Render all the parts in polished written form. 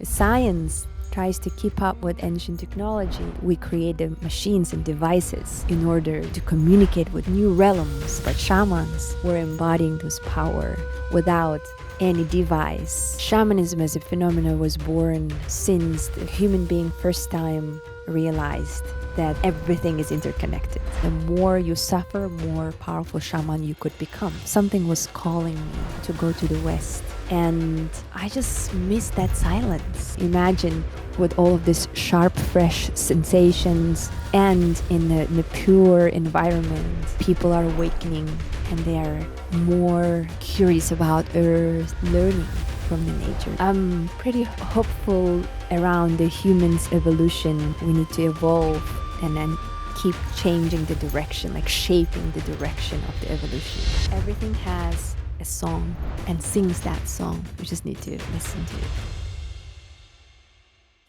Science tries to keep up with ancient technology. We create the machines and devices in order to communicate with new realms, but shamans were embodying this power without any device. Shamanism as a phenomenon was born since the human being first time realized that everything is interconnected. The more you suffer, more powerful shaman you could become. Something was calling me to go to the West, and I just missed that silence. Imagine with all of these sharp, fresh sensations, and in a pure environment, people are awakening and they are more curious about Earth, learning from the nature. I'm pretty hopeful around the human's evolution. We need to evolve and then keep changing the direction, like shaping the direction of the evolution. Everything has a song and sings that song. We just need to listen to it.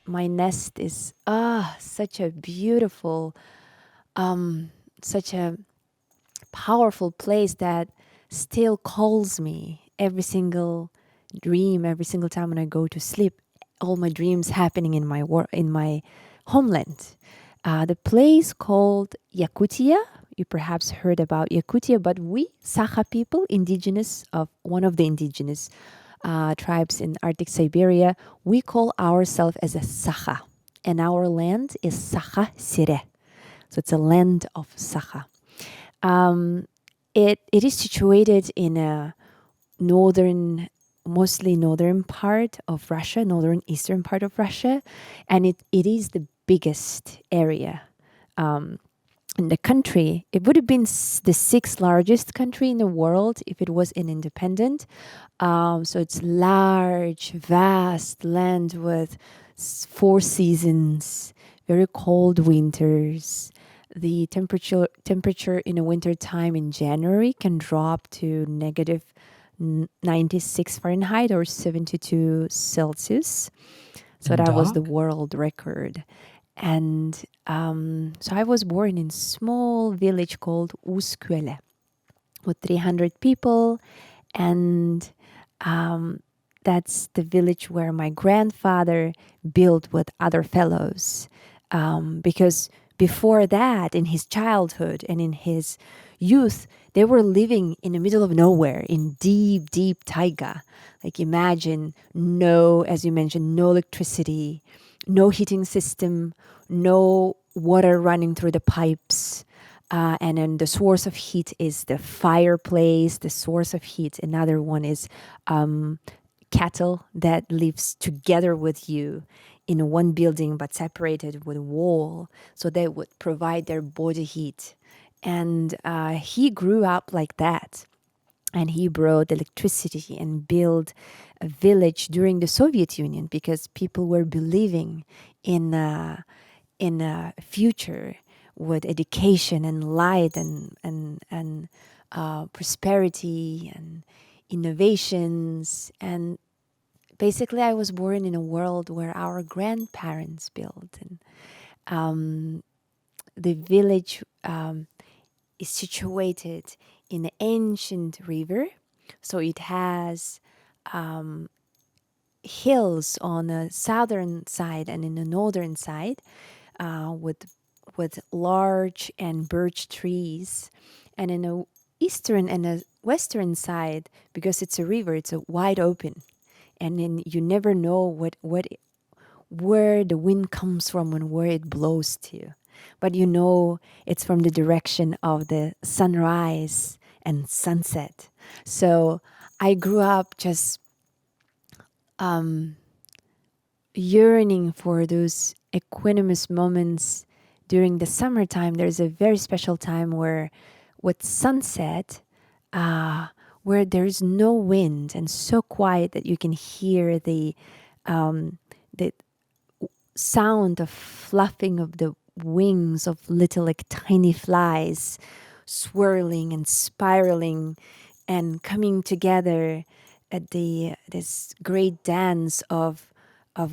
My nest is such a beautiful, such a powerful place that still calls me every single dream, every single time when I go to sleep. All my dreams happening in my homeland. The place called Yakutia. You perhaps heard about Yakutia, but we Sakha people, indigenous of one of the indigenous tribes in Arctic Siberia, we call ourselves as a Sakha, and our land is Sakha Sire. So it's a land of Sakha. It is situated in a mostly northern part of Russia, northern eastern part of Russia, and it is the biggest area in the country. It would have been the sixth largest country in the world if it was an independent. So it's large, vast land with 4 seasons, very cold winters. The temperature in the winter time in January can drop to negative 96 Fahrenheit or 72 Celsius. So that was the world record. And so I was born in a small village called Usküele with 300 people. And that's the village where my grandfather built with other fellows. Because before that, in his childhood and in his youth, they were living in the middle of nowhere in deep, deep taiga. Like imagine as you mentioned, no electricity, no heating system, no water running through the pipes. And then the source of heat is the fireplace. The source of heat, another one is cattle that lives together with you in one building but separated with a wall. So they would provide their body heat. And he grew up like that. And he brought electricity and built a village during the Soviet Union because people were believing in a future with education and light and prosperity and innovations. And basically, I was born in a world where our grandparents built. And the village is situated in an ancient river. So it has hills on the southern side and in the northern side with large and birch trees. And in the eastern and the western side, because it's a river, it's a wide open. And then you never know where the wind comes from and where it blows to. But you know it's from the direction of the sunrise and sunset. So I grew up just yearning for those equanimous moments during the summertime. There's a very special time where with sunset, where there's no wind and so quiet that you can hear the sound of fluffing of the wings of little like tiny flies swirling and spiraling and coming together at this great dance of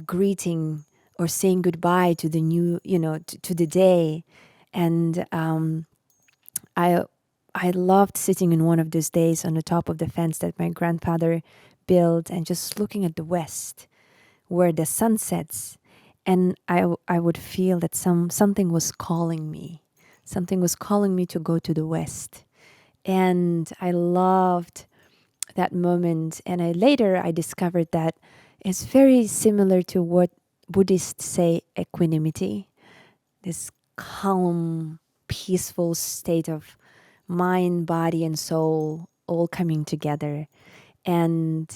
greeting or saying goodbye to the new, to the day. And I loved sitting in one of those days on the top of the fence that my grandfather built and just looking at the west where the sun sets, and I would feel that something was calling me. Something was calling me to go to the west. And I loved that moment. And I discovered that it's very similar to what Buddhists say equanimity, this calm, peaceful state of mind, body, and soul all coming together. And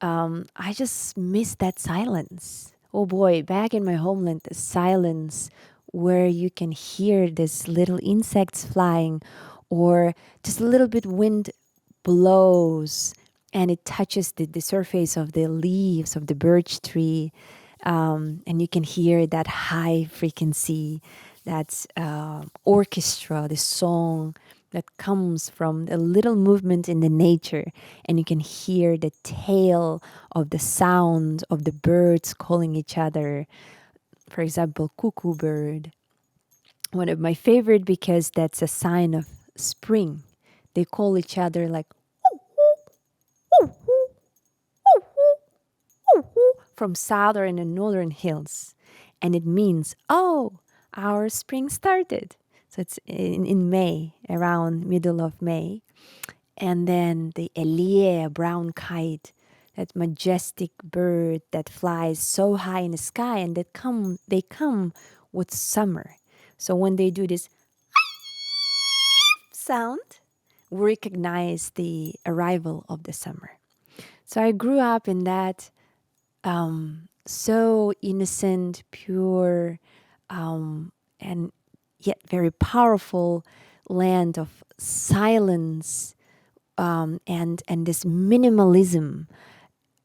I just miss that silence. Oh boy, back in my homeland, the silence where you can hear this little insects flying, or just a little bit wind blows and it touches the surface of the leaves of the birch tree, and you can hear that high frequency, that orchestra, the song that comes from a little movement in the nature, and you can hear the tail of the sound of the birds calling each other. For example, cuckoo bird, one of my favorite, because that's a sign of spring. They call each other like from southern and northern hills, and it means, oh, our spring started. So it's in May, around middle of May. And then the elie, a brown kite, that majestic bird that flies so high in the sky, and they come with summer. So when they do this sound, we recognize the arrival of the summer. So I grew up in that so innocent, pure, and yet very powerful land of silence, and this minimalism.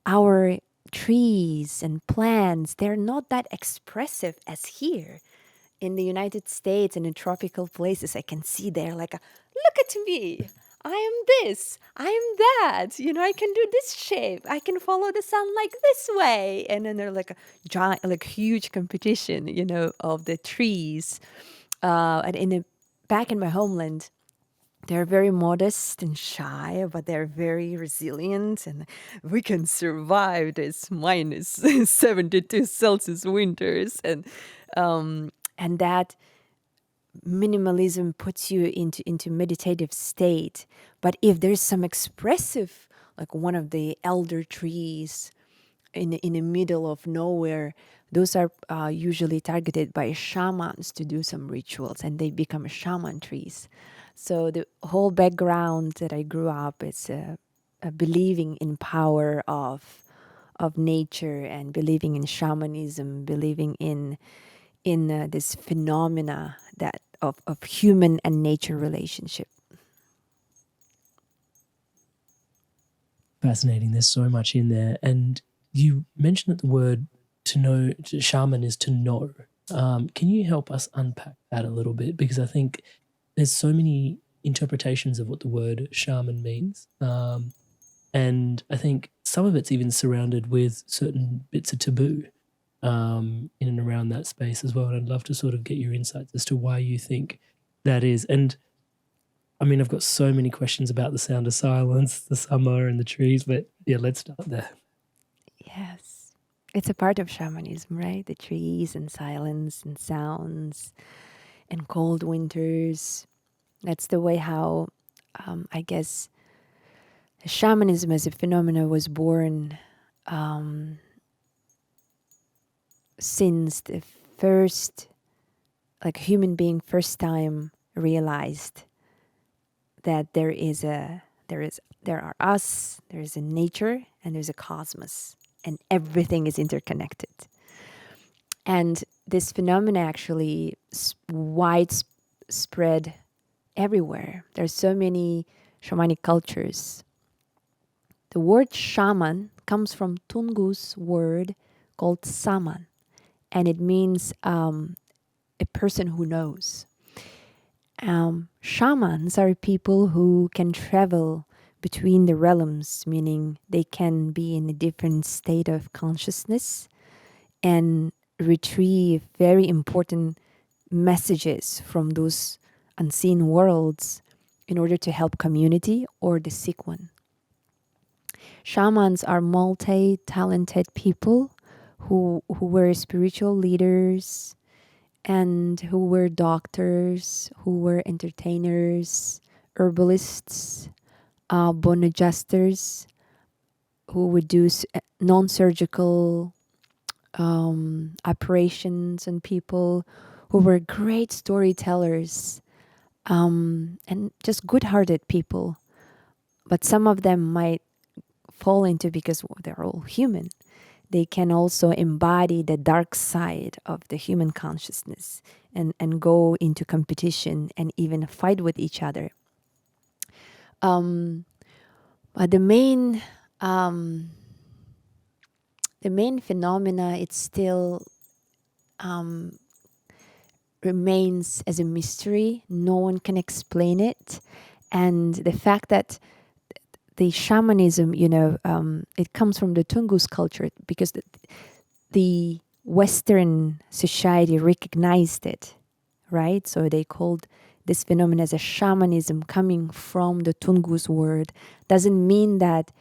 Our trees and plants, they're not that expressive as here in the United States and in tropical places. I can see there like look at me. I am this. I am that. I can do this shape. I can follow the sun like this way. And then they're like a giant, like huge competition, of the trees. And back in my homeland, they're very modest and shy, but they're very resilient, and we can survive this minus 72 Celsius winters, and that minimalism puts you into meditative state. But if there's some expressive, like one of the elder trees in the middle of nowhere, those are usually targeted by shamans to do some rituals, and they become shaman trees. So the whole background that I grew up is a believing in power of nature, and believing in shamanism, believing in this phenomena that of human and nature relationship. Fascinating. There's so much in there. And you mentioned that the word to know, shaman is to know. Can you help us unpack that a little bit? Because I think there's so many interpretations of what the word shaman means. And I think some of it's even surrounded with certain bits of taboo in and around that space as well. And I'd love to sort of get your insights as to why you think that is. And I mean, I've got so many questions about the sound of silence, the summer and the trees, but yeah, let's start there. Yes. It's a part of shamanism, right? The trees and silence and sounds and cold winters. That's the way how, I guess, shamanism as a phenomena was born, since the first, like human being first time realized that there are us, there is a nature, and there's a cosmos, and everything is interconnected. And this phenomena actually widespread everywhere. There's so many shamanic cultures. The word shaman comes from Tungu's word called saman, and it means a person who knows. Shamans are people who can travel between the realms, meaning they can be in a different state of consciousness and retrieve very important messages from those unseen worlds in order to help community or the sick one. Shamans are multi-talented people who were spiritual leaders and who were doctors, who were entertainers, herbalists, bone adjusters, who would do non-surgical operations on people, who were great storytellers, and just good-hearted people. But some of them might fall into, because they're all human, they can also embody the dark side of the human consciousness and go into competition and even fight with each other. Um, but the main phenomena, it still um, remains as a mystery. No one can explain it, and the fact that the shamanism, it comes from the Tungus culture, because the Western society recognized it, right? So they called this phenomenon as a shamanism coming from the Tungus word. Doesn't mean that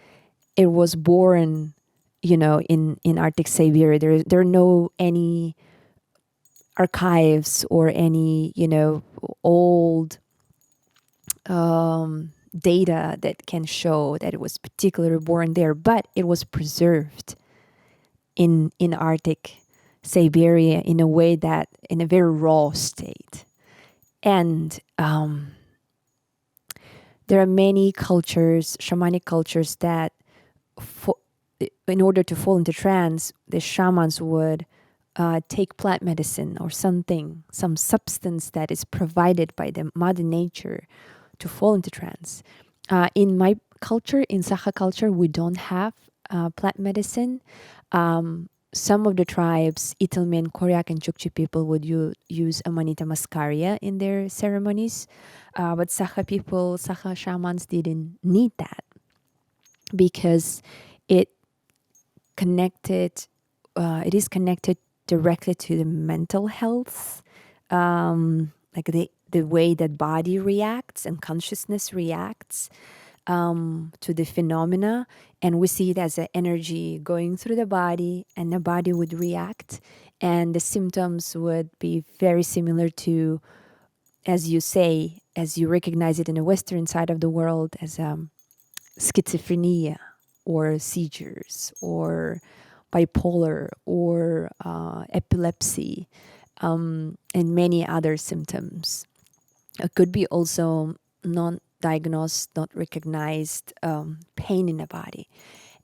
it was born, in Arctic Siberia. There are no any archives or any, old data that can show that it was particularly born there, but it was preserved in Arctic Siberia in a way that in a very raw state. And there are many cultures, shamanic cultures, that fo- in order to fall into trance, the shamans would take plant medicine or something, some substance that is provided by the mother nature to fall into trance. In my culture, in Sakha culture, we don't have plant medicine. Some of the tribes, Italmen, Koryak, and Chukchi people would use Amanita muscaria in their ceremonies. But Sakha people, Sakha shamans didn't need that, because it it is connected directly to the mental health, like the way that body reacts and consciousness reacts to the phenomena. And we see it as an energy going through the body, and the body would react, and the symptoms would be very similar to, as you say, as you recognize it in the Western side of the world, as schizophrenia or seizures or bipolar or epilepsy, and many other symptoms. It could be also non-diagnosed, not recognized pain in the body.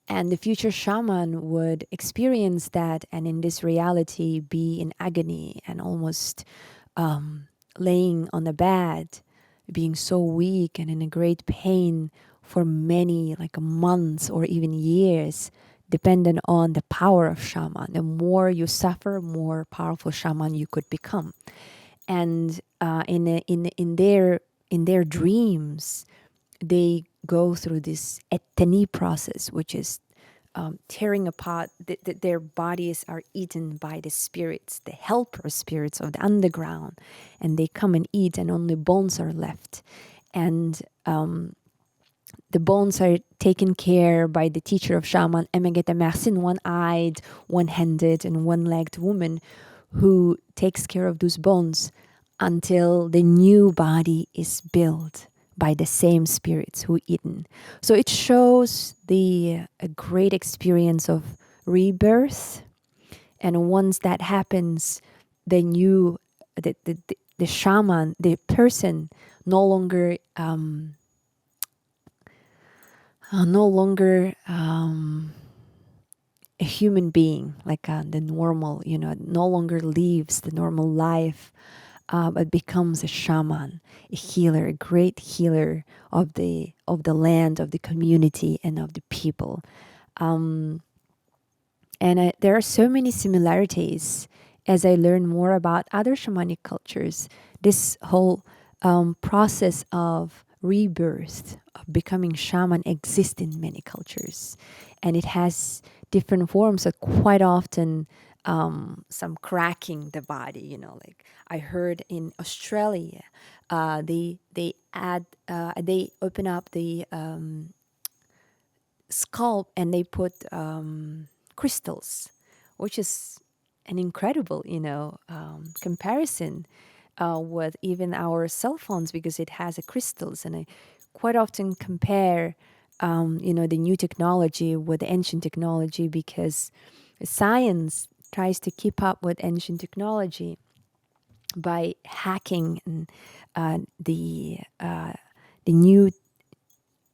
And the future shaman would experience that, and in this reality be in agony and almost laying on the bed, being so weak and in a great pain for many, like months or even years, dependent on the power of shaman. The more you suffer, more powerful shaman you could become. And in their dreams, they go through this etani process, which is tearing apart. Their bodies are eaten by the spirits, the helper spirits of the underground, and they come and eat, and only bones are left. And the bones are taken care by the teacher of shaman, Emegeta Mersin, one-eyed, one-handed, and one-legged woman who takes care of those bones until the new body is built by the same spirits who eaten. So it shows a great experience of rebirth. And once that happens, then the shaman, the person, no longer a human being, like the normal, no longer lives the normal life, but becomes a shaman, a healer, a great healer of the land, of the community, and of the people. And there are so many similarities as I learn more about other shamanic cultures. This whole process of rebirth, of becoming shaman, exists in many cultures. And it has different forms that quite often some cracking the body, like I heard in Australia, they open up the scalp and they put crystals, which is an incredible, comparison with even our cell phones because it has a crystals. And I quite often compare, the new technology with the ancient technology because science tries to keep up with ancient technology by hacking and the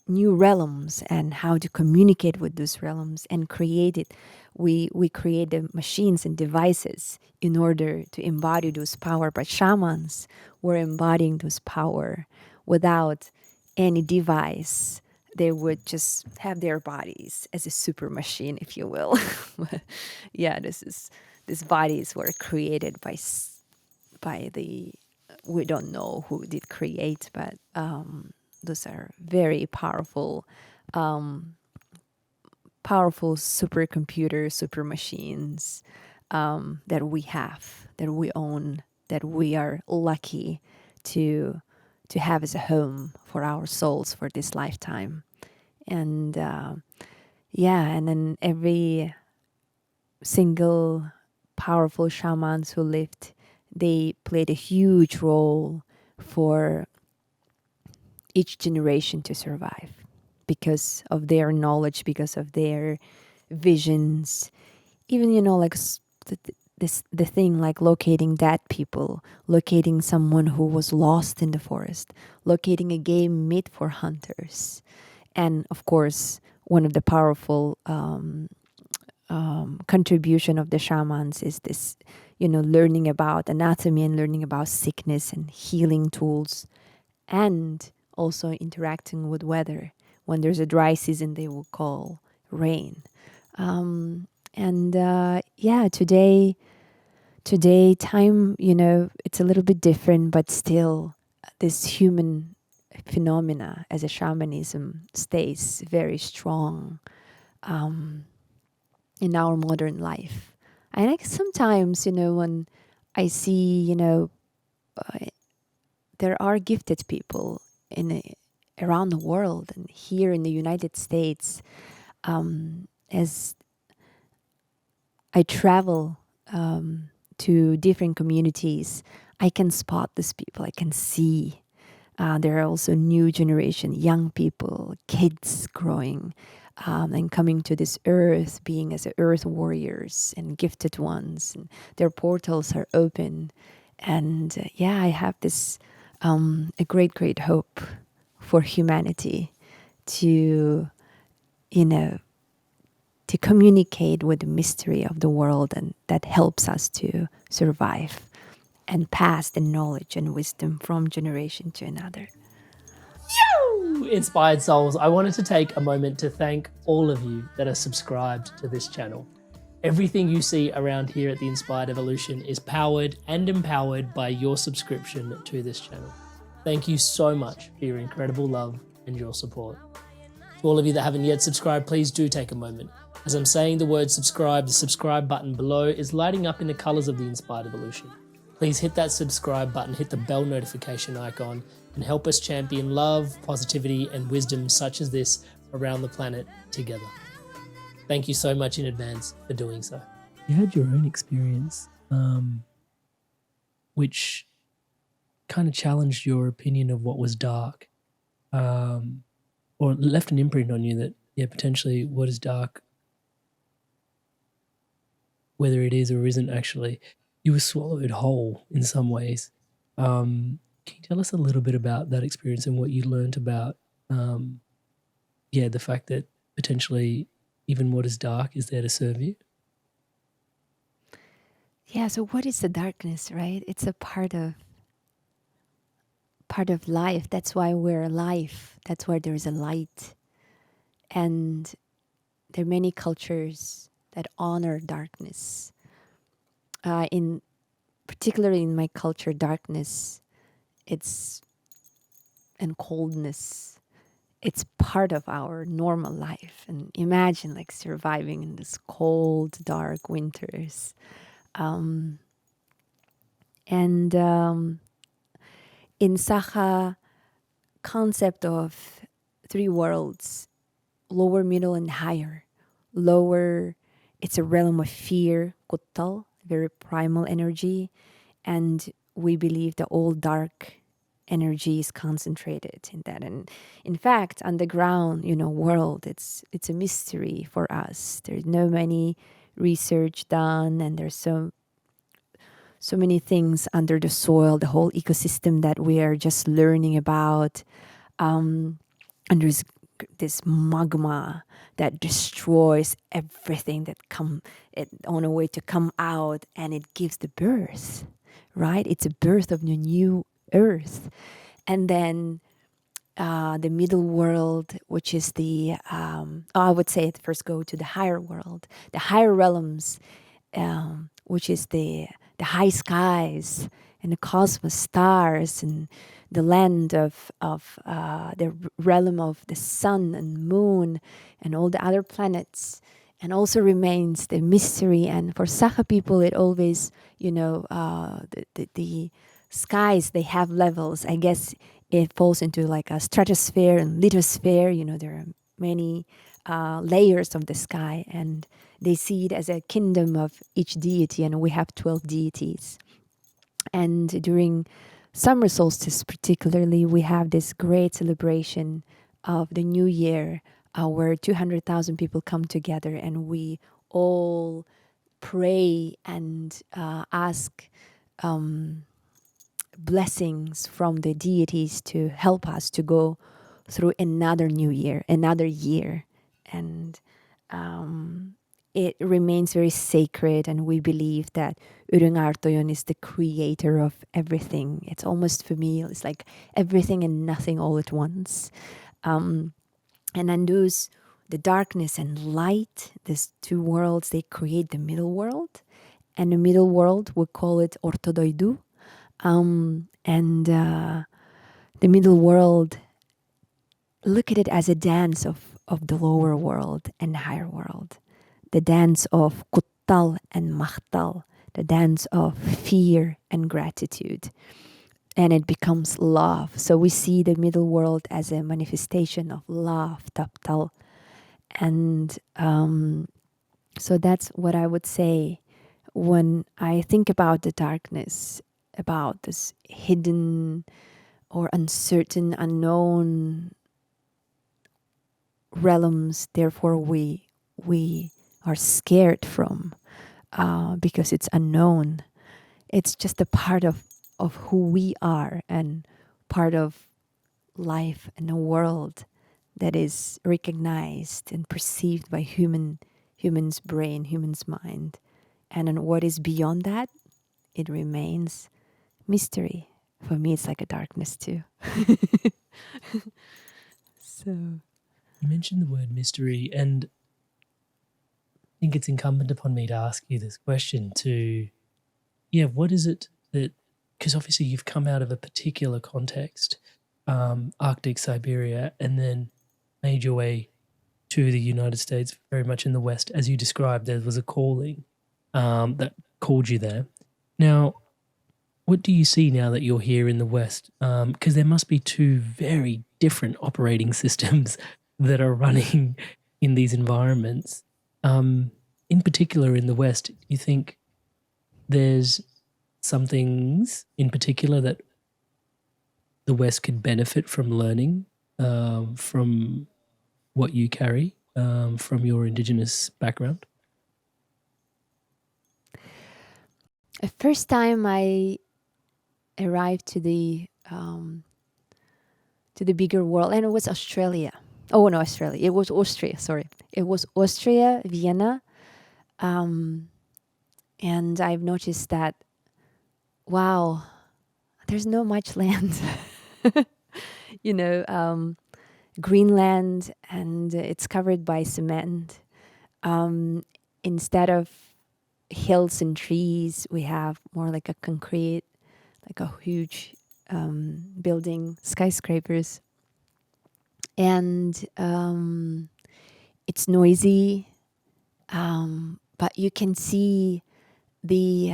new realms and how to communicate with those realms and create it. We create the machines and devices in order to embody those power, but shamans were embodying those power without any device. They would just have their bodies as a super machine, if you will. Yeah, these bodies were created by the, we don't know who did create, but those are very powerful supercomputers, super machines that we have, that we own, that we are lucky to have as a home for our souls for this lifetime. And yeah, and then every single powerful shamans who lived, they played a huge role for each generation to survive because of their knowledge, because of their visions. Even, like the thing like locating dead people, locating someone who was lost in the forest, locating a game meat for hunters. And of course, one of the powerful contribution of the shamans is this, learning about anatomy and learning about sickness and healing tools, and also interacting with weather. When there's a dry season, they will call rain. And yeah, today time, it's a little bit different, but still this human phenomena as a shamanism stays very strong in our modern life. And like sometimes, when I see, there are gifted people around the world and here in the United States. As I travel to different communities, I can spot these people. I can see there are also new generation, young people, kids growing and coming to this earth, being as earth warriors and gifted ones. And their portals are open. And yeah, I have this a great hope for humanity to, you know, to communicate with the mystery of the world, and that helps us to survive and pass the knowledge and wisdom from generation to another. Inspired souls, I wanted to take a moment to thank all of you that are subscribed to this channel. Everything you see around here at the Inspired Evolution is powered and empowered by your subscription to this channel. Thank you so much for your incredible love and your support. To all of you that haven't yet subscribed, please do take a moment. As I'm saying the word subscribe, the subscribe button below is lighting up in the colors of the Inspired Evolution. Please hit that subscribe button, hit the bell notification icon, and help us champion love, positivity, and wisdom such as this around the planet together. Thank you so much in advance for doing so. You had your own experience, which kind of challenged your opinion of what was dark, or left an imprint on you that, yeah, potentially what is dark, whether it is or isn't actually, you were swallowed whole in some ways. Can you tell us a little bit about that experience and what you learned about, the fact that potentially even what is dark is there to serve you? Yeah, so what is the darkness, right? It's a part of life. That's why we're alive. That's why there's a light. And there are many cultures that honor darkness. In particularly in my culture, darkness, it's and coldness, it's part of our normal life. And imagine like surviving in this cold, dark winters. And in Saha concept of three worlds, lower, middle, and higher. Lower It's a realm of fear, kuttal, very primal energy, and we believe the all dark energy is concentrated in that. And in fact, underground, world, it's a mystery for us. There's no many research done, and there's so many things under the soil, the whole ecosystem that we are just learning about. And there's this magma that destroys everything that come it on a way to come out, and it gives the birth, right? It's a birth of the new earth. And then the middle world, which is I would say first go to the higher world, the higher realms, which is the high skies and the cosmos, stars, and the land of the realm of the sun and moon and all the other planets, and also remains the mystery. And for Sakha people, it always, the skies, they have levels. I guess it falls into like a stratosphere and lithosphere. There are many layers of the sky, and they see it as a kingdom of each deity, and we have 12 deities. And during summer solstice, particularly, we have this great celebration of the new year, where 200,000 people come together, and we all pray and ask blessings from the deities to help us to go through another new year, another year. And it remains very sacred, and we believe that Urungartoyon is the creator of everything. It's almost, for me, it's like everything and nothing all at once. And then the darkness and light, these two worlds, they create the middle world. And the middle world, we call it Ortodoidu. And the middle world, look at it as a dance of the lower world and the higher world. The dance of Kuttal and Mahtal, the dance of fear and gratitude. And it becomes love. So we see the middle world as a manifestation of love, Taptal. And so that's what I would say when I think about the darkness, about this hidden or uncertain, unknown realms. Therefore, we are scared from, because it's unknown. It's just a part of who we are, and part of life and a world that is recognized and perceived by human's brain, human's mind. And then what is beyond that, it remains mystery. For me, it's like a darkness too. So You mentioned the word mystery, and I think it's incumbent upon me to ask you this question what is it that, because obviously you've come out of a particular context, Arctic, Siberia, and then made your way to the United States, very much in the West. As you described, there was a calling that called you there. Now, what do you see now that you're here in the West? Because there must be two very different operating systems that are running in these environments. In particular, in the West, do you think there's some things in particular that the West could benefit from learning from what you carry from your Indigenous background? the first time I arrived to the bigger world, and it was Australia. Oh no, Australia. It was Austria. Sorry, it was Austria, Vienna, and I've noticed that, wow, there's no much land. Greenland, and it's covered by cement. Instead of hills and trees, we have more like a concrete, like a huge building, skyscrapers. And it's noisy, but you can see the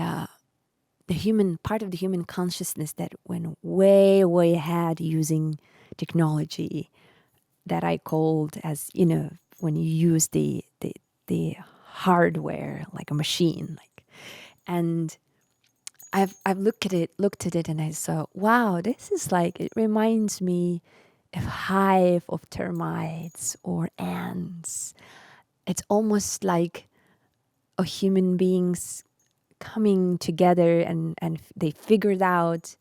human part of the human consciousness that went way, way ahead using technology that I called as, when you use the hardware, like a machine. And I've looked at it, and I saw, wow, this is like, it reminds me of hive of termites or ants. It's almost like a human beings coming together, and they figured out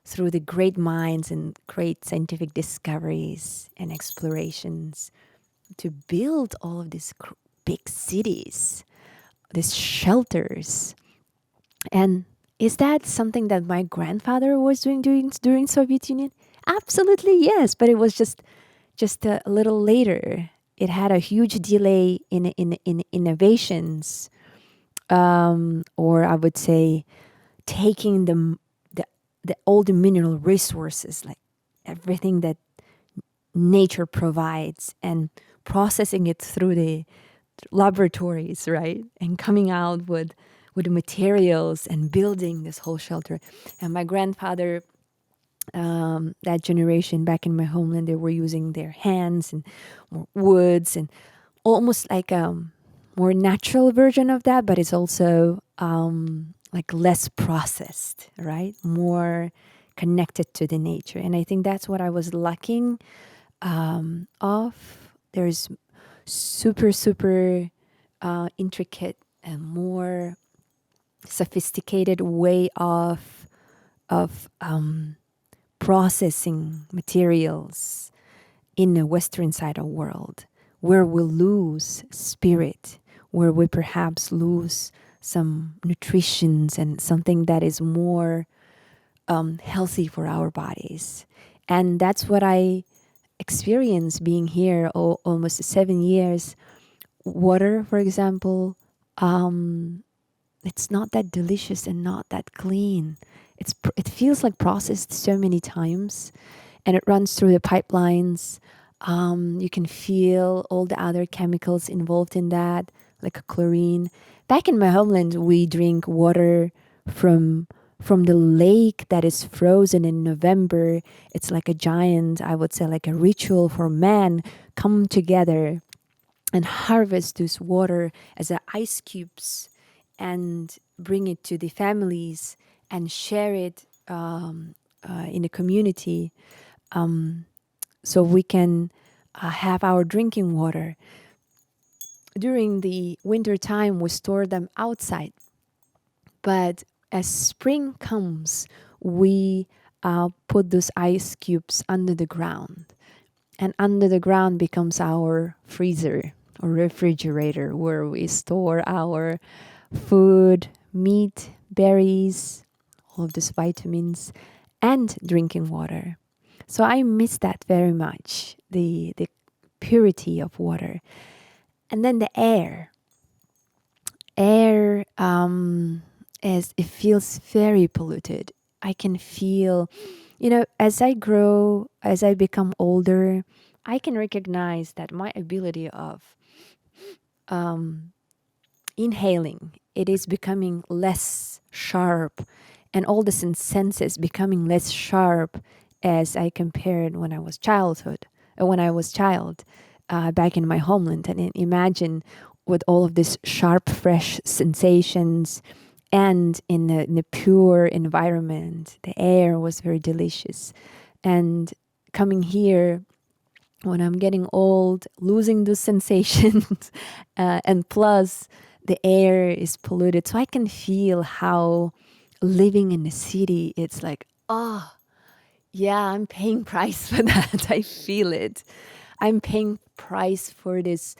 through the great minds and great scientific discoveries and explorations to build all of these big cities, these shelters. And is that something that my grandfather was doing during Soviet Union? Absolutely yes, but it was just a little later. It had a huge delay in innovations, or I would say taking the the all the mineral resources, like everything that nature provides, and processing it through the laboratories, right? And coming out with the materials and building this whole shelter. And my grandfather, that generation back in my homeland, they were using their hands and more woods, and almost like a more natural version of that, but it's also like less processed, right? More connected to the nature. And I think that's what I was lacking of. There's super intricate and more sophisticated way of processing materials in the Western side of the world, where we lose spirit, where we perhaps lose some nutritions and something that is more healthy for our bodies. And that's what I experienced being here almost 7 years. Water, for example, it's not that delicious and not that clean. It feels like processed so many times, and it runs through the pipelines. You can feel all the other chemicals involved in that, like chlorine. Back in my homeland, we drink water from the lake that is frozen in November. It's like a giant, I would say, like a ritual for men come together and harvest this water as ice cubes and bring it to the families and share it in the community, so we can have our drinking water. During the winter time, we store them outside, but as spring comes, we put those ice cubes under the ground, and under the ground becomes our freezer or refrigerator, where we store our food, meat, berries, all of these vitamins, and drinking water. So I miss that very much, the purity of water. And then the air. Air, as it feels very polluted. I can feel, as I grow, as I become older, I can recognize that my ability of inhaling, it is becoming less sharp, and all the senses becoming less sharp as I compared when I was when I was child, back in my homeland. And imagine with all of this sharp, fresh sensations, and in the pure environment, the air was very delicious. And coming here, when I'm getting old, losing those sensations, and plus the air is polluted. So I can feel how living in the city, it's like, oh, yeah, I'm paying price for that. I feel it. I'm paying price for this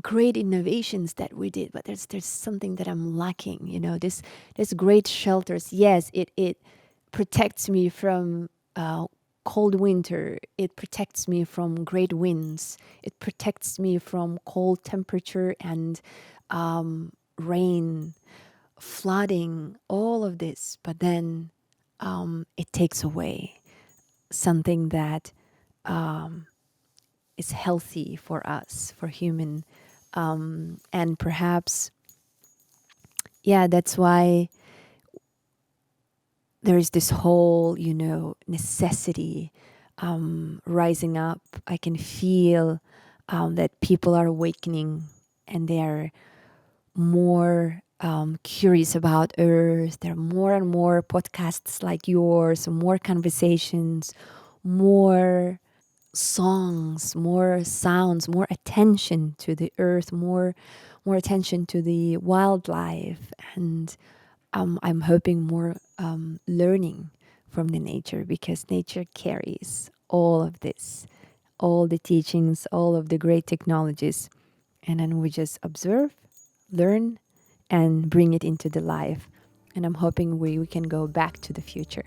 great innovations that we did, but there's something that I'm lacking. This great shelters. Yes, it protects me from cold winter. It protects me from great winds. It protects me from cold temperature and rain, flooding, all of this. But then it takes away something that is healthy for us, for human. And perhaps, yeah, that's why there is this whole, necessity rising up. I can feel that people are awakening, and they are more curious about Earth. There are more and more podcasts like yours, more conversations, more songs, more sounds, more attention to the Earth, more attention to the wildlife, and I'm hoping more learning from the nature, because nature carries all of this, all the teachings, all of the great technologies, and then we just observe, learn, and bring it into the life. And I'm hoping we can go back to the future.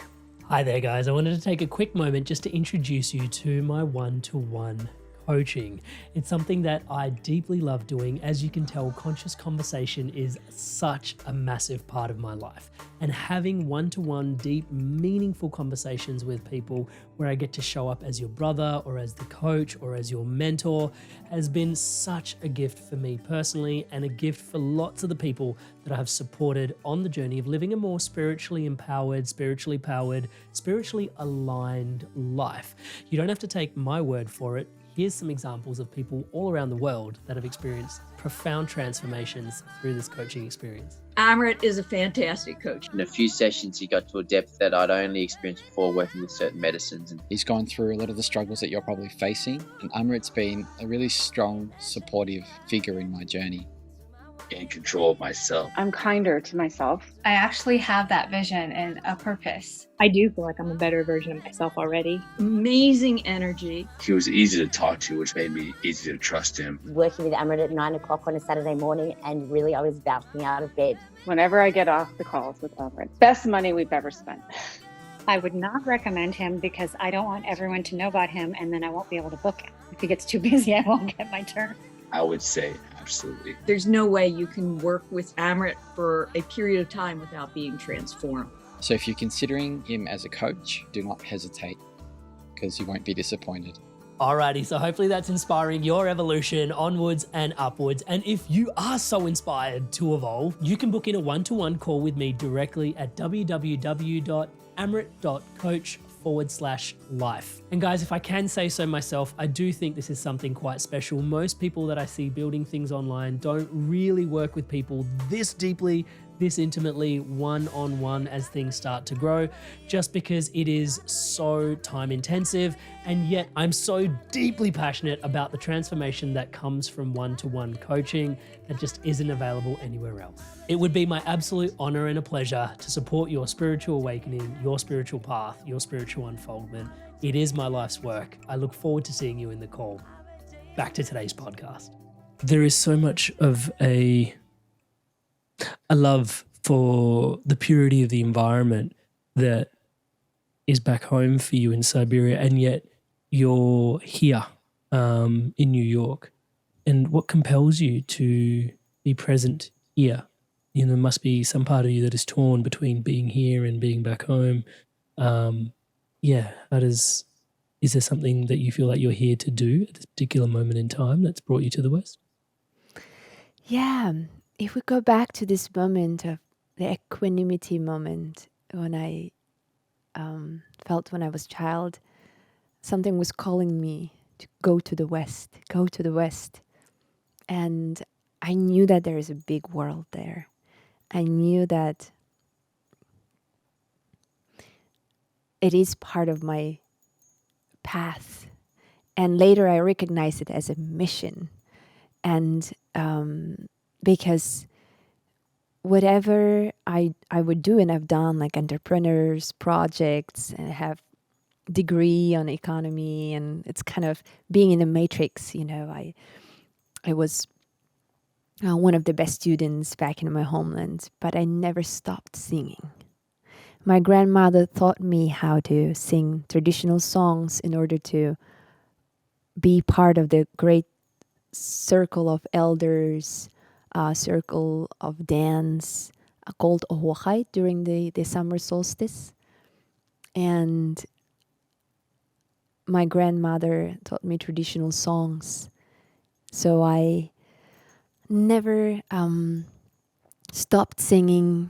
Hi there, guys. I wanted to take a quick moment just to introduce you to my one-to-one coaching. It's something that I deeply love doing. As you can tell, conscious conversation is such a massive part of my life. And having one-to-one, deep, meaningful conversations with people where I get to show up as your brother or as the coach or as your mentor has been such a gift for me personally, and a gift for lots of the people that I have supported on the journey of living a more spiritually empowered, spiritually powered, spiritually aligned life. You don't have to take my word for it. Here's some examples of people all around the world that have experienced profound transformations through this coaching experience. Amrit is a fantastic coach. In a few sessions, he got to a depth that I'd only experienced before working with certain medicines. And he's gone through a lot of the struggles that you're probably facing, and Amrit's been a really strong, supportive figure in my journey. In control of myself. I'm kinder to myself. I actually have that vision and a purpose. I do feel like I'm a better version of myself already. Amazing energy. He was easy to talk to, which made me easy to trust him. Working with Amrit at 9 o'clock on a Saturday morning, and really I was bouncing out of bed. Whenever I get off the calls with Amrit, best money we've ever spent. I would not recommend him because I don't want everyone to know about him, and then I won't be able to book him. If he gets too busy, I won't get my turn. I would say absolutely. There's no way you can work with Amrit for a period of time without being transformed. So if you're considering him as a coach, do not hesitate, because you won't be disappointed. Alrighty, so hopefully that's inspiring your evolution onwards and upwards. And if you are so inspired to evolve, you can book in a one-to-one call with me directly at www.amrit.coach/life. And guys, if I can say so myself, I do think this is something quite special. Most people that I see building things online don't really work with people this deeply, this intimately, one-on-one as things start to grow, just because it is so time intensive. And yet I'm so deeply passionate about the transformation that comes from one-to-one coaching that just isn't available anywhere else. It would be my absolute honor and a pleasure to support your spiritual awakening, your spiritual path, your spiritual unfoldment. It is my life's work. I look forward to seeing you in the call. Back to today's podcast. There is so much of a love for the purity of the environment that is back home for you in Siberia, and yet you're here in New York. And what compels you to be present here? You know, there must be some part of you that is torn between being here and being back home. Is there something that you feel like you're here to do at this particular moment in time that's brought you to the West? Yeah, if we go back to this moment of the equanimity moment, when I felt when I was a child, something was calling me to go to the West, go to the West. And I knew that there is a big world there. I knew that it is part of my path. And later I recognized it as a mission. And because whatever I would do, and I've done like entrepreneurs, projects, and I have degree on economy, and it's kind of being in the matrix, you know. I was one of the best students back in my homeland, but I never stopped singing. My grandmother taught me how to sing traditional songs in order to be part of the great circle of elders, circle of dance called Ohuachay during the summer solstice. And my grandmother taught me traditional songs. So I never stopped singing.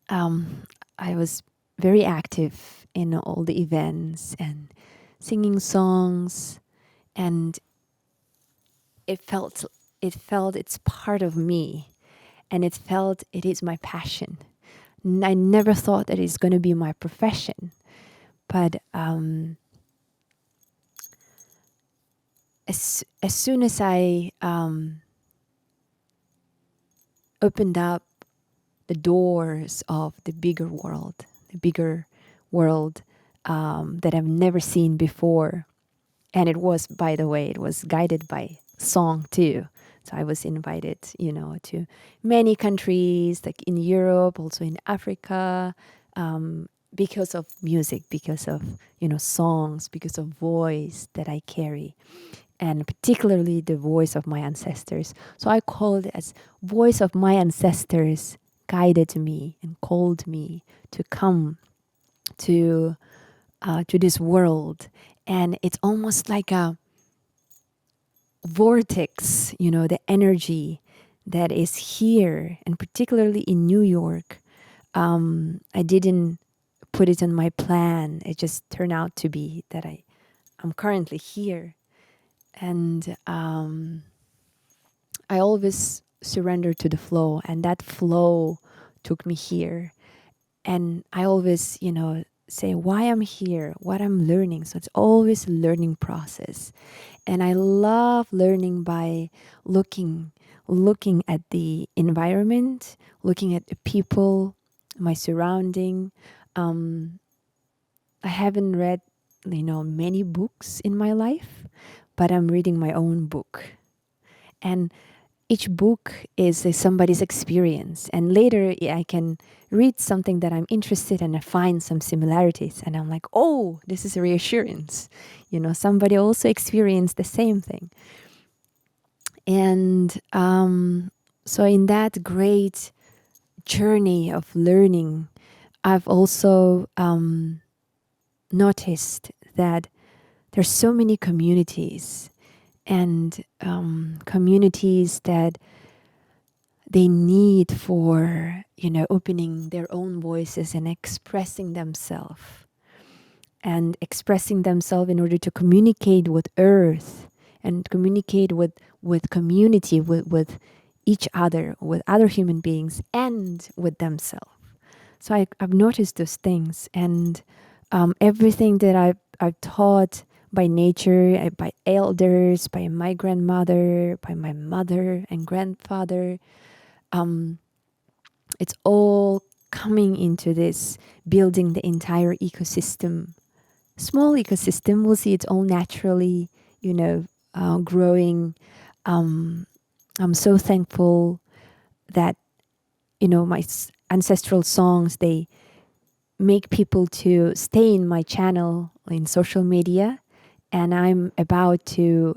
I was very active in all the events and singing songs, and it felt it's part of me. and it felt it is my passion. I never thought that it's going to be my profession, but as soon as I opened up the doors of the bigger world that I've never seen before. And it was, by the way, it was guided by song too. So I was invited, to many countries, like in Europe, also in Africa, because of music, because of, songs, because of voice that I carry, and particularly the voice of my ancestors. So I call it as voice of my ancestors guided me and called me to come to this world. And it's almost like a vortex, the energy that is here, and particularly in New York. I didn't put it on my plan. It just turned out to be that I'm currently here. And I always surrender to the flow, and that flow took me here. And I always, say why I'm here, what I'm learning. So it's always a learning process. And I love learning by looking at the environment, looking at the people, my surrounding. I haven't read, many books in my life, but I'm reading my own book. And each book is somebody's experience. And later I can read something that I'm interested in and find some similarities. And I'm like, oh, this is a reassurance. Somebody also experienced the same thing. And so in that great journey of learning, I've also noticed that there's so many communities, and communities that they need for, opening their own voices and expressing themselves. And expressing themselves in order to communicate with Earth and communicate with community, with each other, with other human beings, and with themselves. So I've noticed those things, and everything that I've taught by nature, by elders, by my grandmother, by my mother and grandfather, it's all coming into this, building the entire ecosystem. Small ecosystem, we'll see it's all naturally, growing. I'm so thankful that, my ancestral songs, they make people to stay in my channel in social media. And I'm about to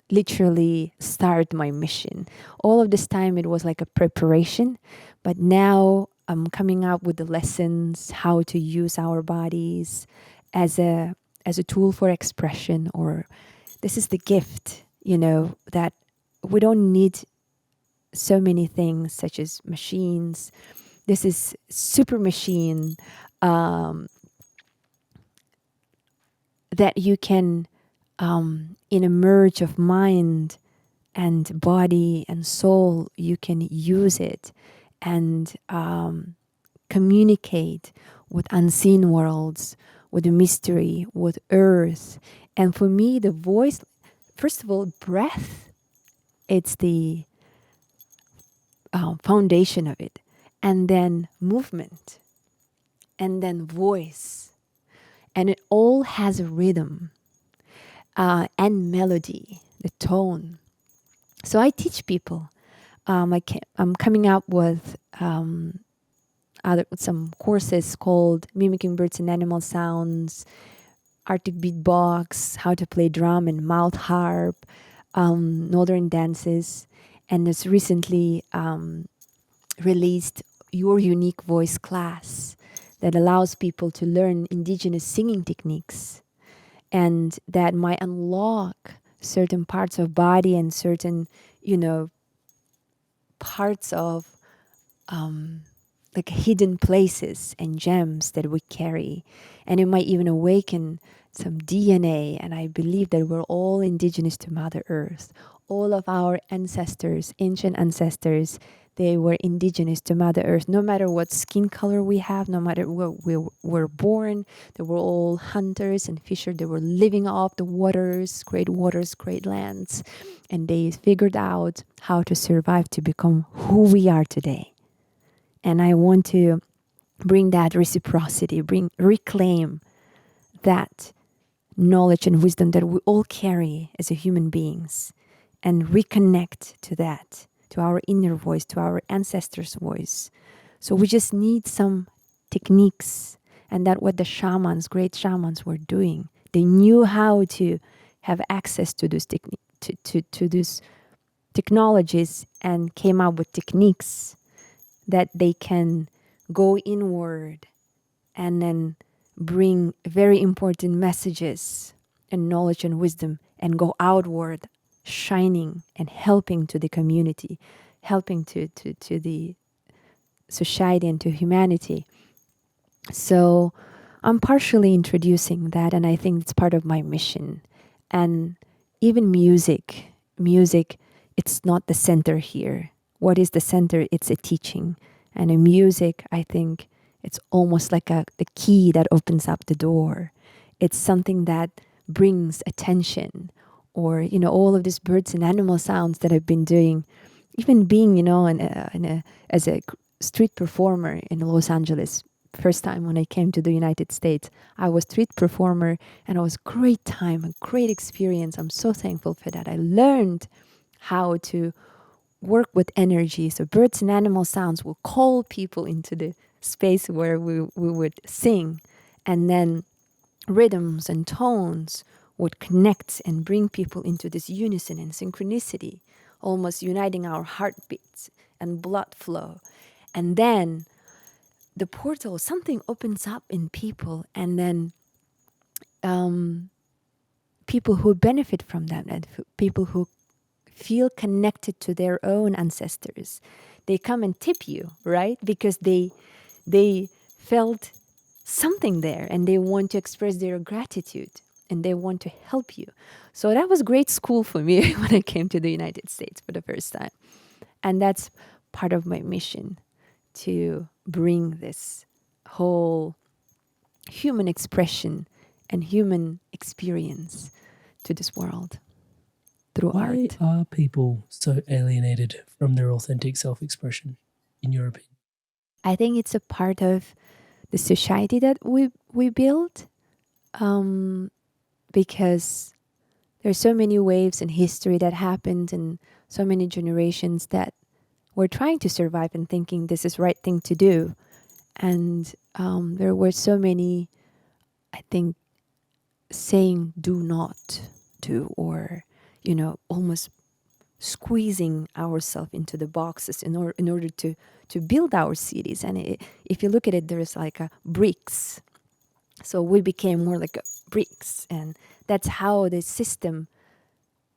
literally start my mission. All of this time it was like a preparation, but now I'm coming up with the lessons, how to use our bodies as a tool for expression. Or this is the gift, that we don't need so many things such as machines. This is super machine that you can, in a merge of mind and body and soul, you can use it and communicate with unseen worlds, with the mystery, with Earth. And for me, the voice, first of all, breath, it's the foundation of it. And then movement. And then voice. And it all has a rhythm and melody, the tone. So I teach people. I'm coming up with some courses called Mimicking Birds and Animal Sounds, Arctic Beatbox, how to play drum and mouth harp, Northern dances, and it's recently released Your Unique Voice class that allows people to learn Indigenous singing techniques, and that might unlock certain parts of body and certain, parts of like hidden places and gems that we carry. And it might even awaken some DNA. And I believe that we're all indigenous to Mother Earth, all of our ancestors, ancient ancestors, they were indigenous to Mother Earth. No matter what skin color we have, no matter where we were born, they were all hunters and fishers. They were living off the waters, great lands. And they figured out how to survive to become who we are today. And I want to bring that reciprocity, reclaim that knowledge and wisdom that we all carry as a human beings, and reconnect to that, to our inner voice, to our ancestors' voice. So we just need some techniques, and that's what the shamans, great shamans, were doing. They knew how to have access to those to these technologies, and came up with techniques that they can go inward and then bring very important messages and knowledge and wisdom, and go outward, shining and helping to the community, helping to the society and to humanity. So I'm partially introducing that, and I think it's part of my mission. And even music, it's not the center here. What is the center? It's a teaching. And in music, I think it's almost like the key that opens up the door. It's something that brings attention, or, all of these birds and animal sounds that I've been doing, even being, as a street performer in Los Angeles. First time when I came to the United States, I was street performer, and it was a great time, a great experience. I'm so thankful for that. I learned how to work with energy. So birds and animal sounds will call people into the space where we would sing, and then rhythms and tones would connect and bring people into this unison and synchronicity, almost uniting our heartbeats and blood flow. And then the portal, something opens up in people, and then people who benefit from that, and people who feel connected to their own ancestors, they come and tip you, right? Because they felt something there, and they want to express their gratitude, and they want to help you. So that was great school for me when I came to the United States for the first time. And that's part of my mission, to bring this whole human expression and human experience to this world through Why art. are people so alienated from their authentic self-expression, in your opinion? I think it's a part of the society that we build, because there's so many waves in history that happened, and so many generations that were trying to survive and thinking this is the right thing to do. And there were so many, I think, saying do not do, or, almost squeezing ourselves into the boxes in order to build our cities. And if you look at it, there's like a bricks. So we became more like bricks, and that's how the system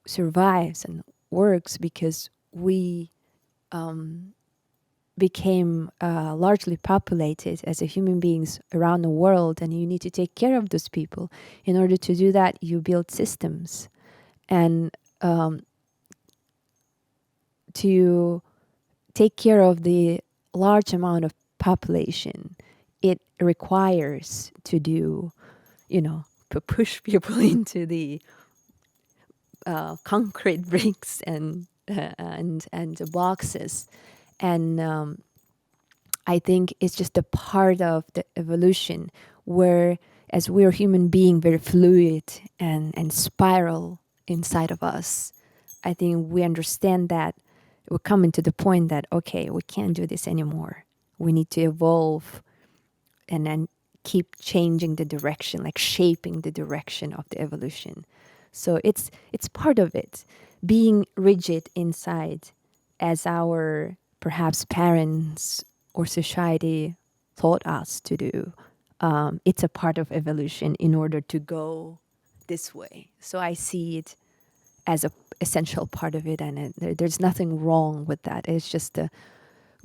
survives and works, because we became largely populated as a human beings around the world, and you need to take care of those people. In order to do that, you build systems, and to take care of the large amount of population, it requires to do, to push people into the concrete bricks and the boxes. And I think it's just a part of the evolution, where as we're human being, very fluid and spiral inside of us, I think we understand that we're coming to the point that, okay, we can't do this anymore. We need to evolve and then keep changing the direction, like shaping the direction of the evolution. So it's part of it. Being rigid inside, as our perhaps parents or society taught us to do, it's a part of evolution in order to go this way. So I see it as a essential part of it, and there's nothing wrong with that. It's just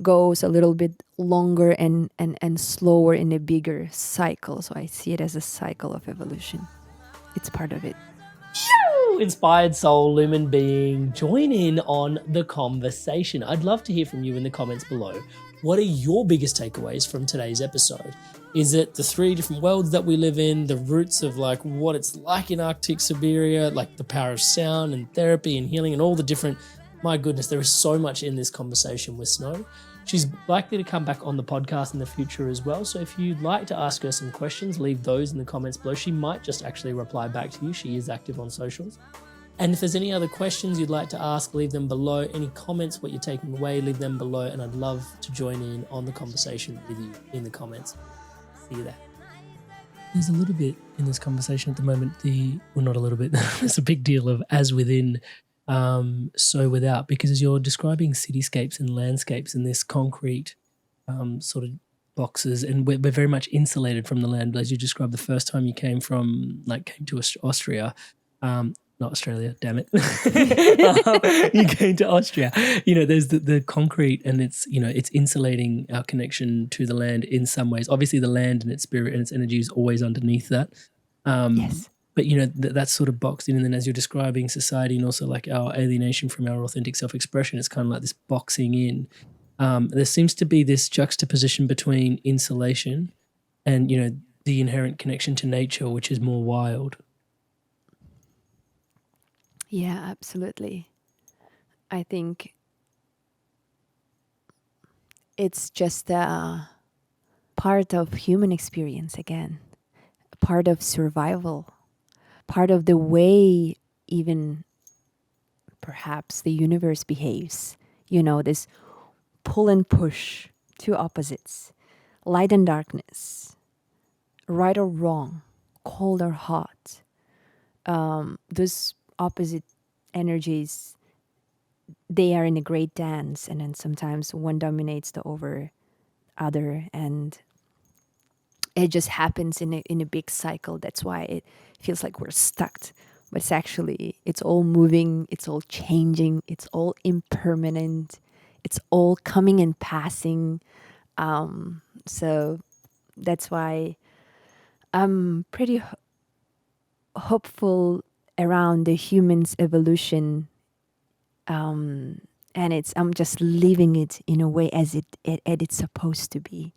goes a little bit longer and slower in a bigger cycle. So I see it as a cycle of evolution. It's part of it. inspired soul, lumen being, join in on the conversation. I'd love to hear from you in the comments below. What are your biggest takeaways from today's episode? Is it the 3 different worlds that we live in, the roots of like what it's like in Arctic Siberia, like the power of sound and therapy and healing and all the different, my goodness, there is so much in this conversation with Snow. She's likely to come back on the podcast in the future as well. So if you'd like to ask her some questions, leave those in the comments below. She might just actually reply back to you. She is active on socials. And if there's any other questions you'd like to ask, leave them below. Any comments, what you're taking away, leave them below. And I'd love to join in on the conversation with you in the comments. See you there. There's a little bit in this conversation at the moment, well, not a little bit, there's a big deal of as within, so without, because as you're describing cityscapes and landscapes in this concrete sort of boxes, and we're very much insulated from the land, as you described the first time you came to Austria, not Australia, damn it. You came to Austria. There's the concrete, and it's insulating our connection to the land in some ways. Obviously the land and its spirit and its energy is always underneath that. Yes. But that's sort of boxed in, and then as you're describing society and also like our alienation from our authentic self-expression, it's kind of like this boxing in. There seems to be this juxtaposition between insulation and the inherent connection to nature, which is more wild. Yeah, absolutely. I think it's just a part of human experience again, a part of survival, part of the way even perhaps the universe behaves. This pull and push, two opposites, light and darkness, right or wrong, cold or hot. Those opposite energies, they are in a great dance, and then sometimes one dominates the other, and it just happens in a big cycle. That's why it feels like we're stuck, but it's all moving, it's all changing, it's all impermanent, it's all coming and passing. So that's why I'm pretty hopeful around the human's evolution, and I'm just living it in a way as it's supposed to be,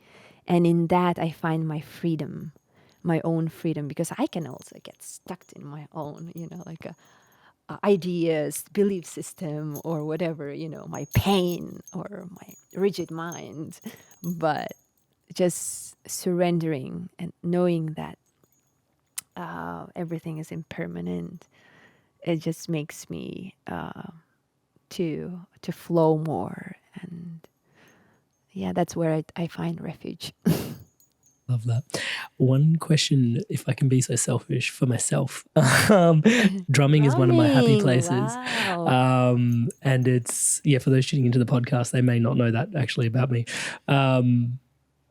and in that I find my freedom, my own freedom, because I can also get stuck in my own ideas, belief system, or whatever, my pain or my rigid mind, but just surrendering and knowing that everything is impermanent. It just makes me to flow more, and yeah, that's where I find refuge. Love that. One question, if I can be so selfish for myself, drumming is one of my happy places. Wow. And it's, for those tuning into the podcast, they may not know that actually about me. And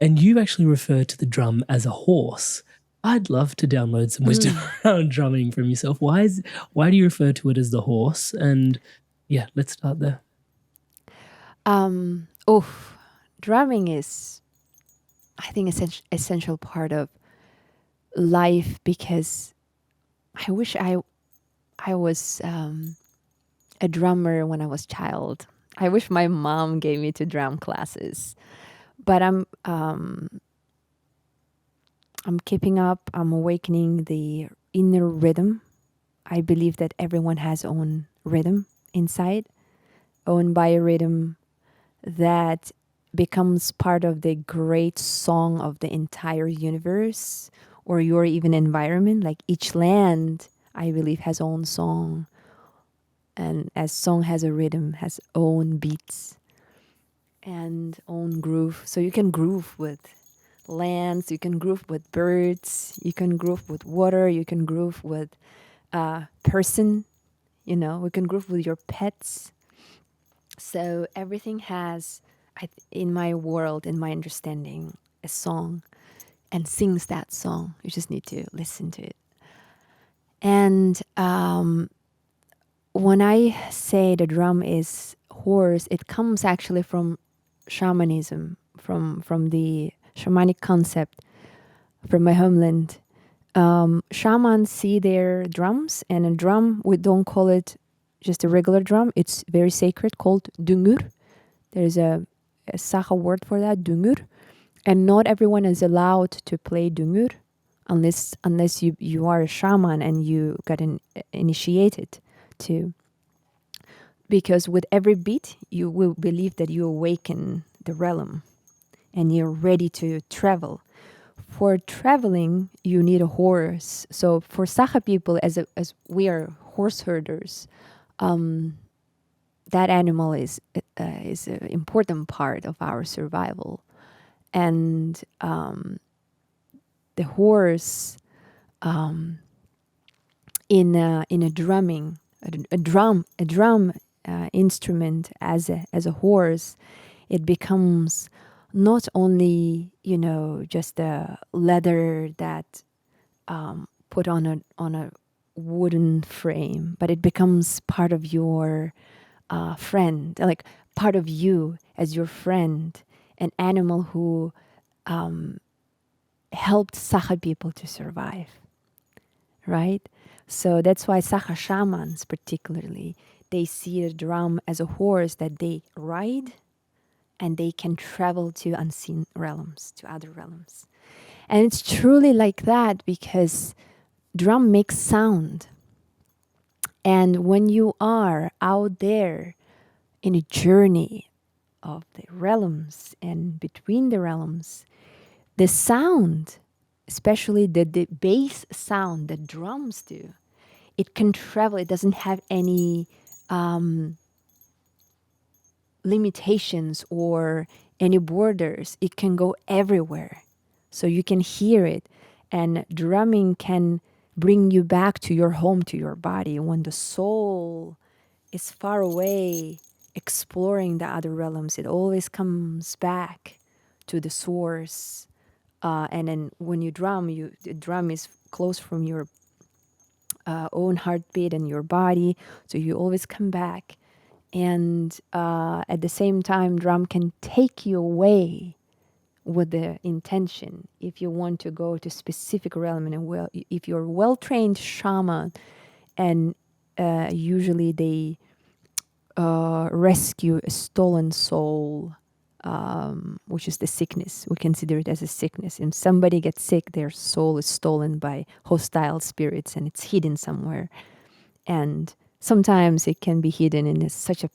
you actually refer to the drum as a horse. I'd love to download some wisdom around drumming from yourself. Why do you refer to it as the horse? And let's start there. Drumming is, I think, essential part of life, because I wish I was a drummer when I was a child. I wish my mom gave me to drum classes, but I'm keeping up. I'm awakening the inner rhythm. I believe that everyone has own rhythm inside, own biorhythm that becomes part of the great song of the entire universe, or your even environment. Like each land, I believe, has own song, and as song has a rhythm, has own beats and own groove. So you can groove with lands, you can groove with birds, you can groove with water, you can groove with person, we can groove with your pets. So everything has, in my world, in my understanding, a song, and sings that song. You just need to listen to it. And when I say the drum is horse, it comes actually from shamanism, from the shamanic concept from my homeland. Shamans see their drums, and a drum, we don't call it just a regular drum. It's very sacred, called dungur. There's a Saha word for that, dungur. And not everyone is allowed to play dungur unless you are a shaman and you got initiated to. Because with every beat, you will believe that you awaken the realm and you're ready to travel. For traveling, you need a horse. So for Saha people, as we are horse herders, that animal is an important part of our survival. And the horse, in a drumming, a drum instrument as a horse, it becomes not only just a leather that put on a wooden frame, but it becomes part of your friend, like part of you as your friend, an animal who helped Saha people to survive, right? So that's why Saha shamans particularly, they see the drum as a horse that they ride and they can travel to unseen realms, to other realms. And it's truly like that because drum makes sound. And when you are out there in a journey of the realms and between the realms, the sound, especially the bass sound that drums do, it can travel. It doesn't have any limitations or any borders. It can go everywhere. So you can hear it. And drumming can bring you back to your home, to your body. When the soul is far away, exploring the other realms, it always comes back to the source. And then when you drum, the drum is close from your own heartbeat and your body. So you always come back. And at the same time, drum can take you away with the intention. If you want to go to specific realm, and if you're a well-trained shaman, and usually they rescue a stolen soul, which is the sickness. We consider it as a sickness. And somebody gets sick, their soul is stolen by hostile spirits and it's hidden somewhere. And sometimes it can be hidden in such a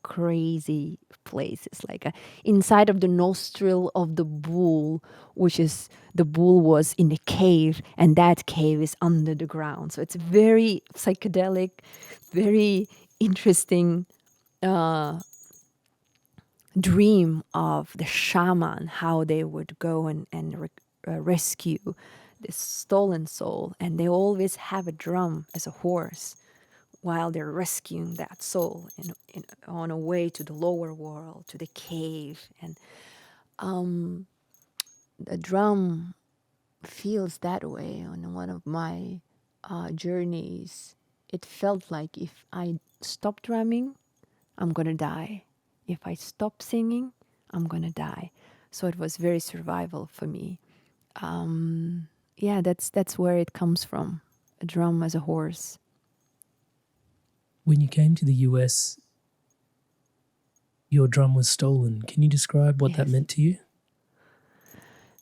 crazy place. It's like inside of the nostril of the bull, which is the bull was in a cave, and that cave is under the ground. So it's very psychedelic, very interesting dream of the shaman, how they would go and rescue this stolen soul. And they always have a drum as a horse while they're rescuing that soul on a way to the lower world, to the cave. And the drum feels that way. On one of my journeys, it felt like if I stop drumming, I'm going to die. If I stop singing, I'm going to die. So it was very survival for me. Yeah, that's where it comes from. A drum as a horse. When you came to the US, your drum was stolen. Can you describe what that meant to you?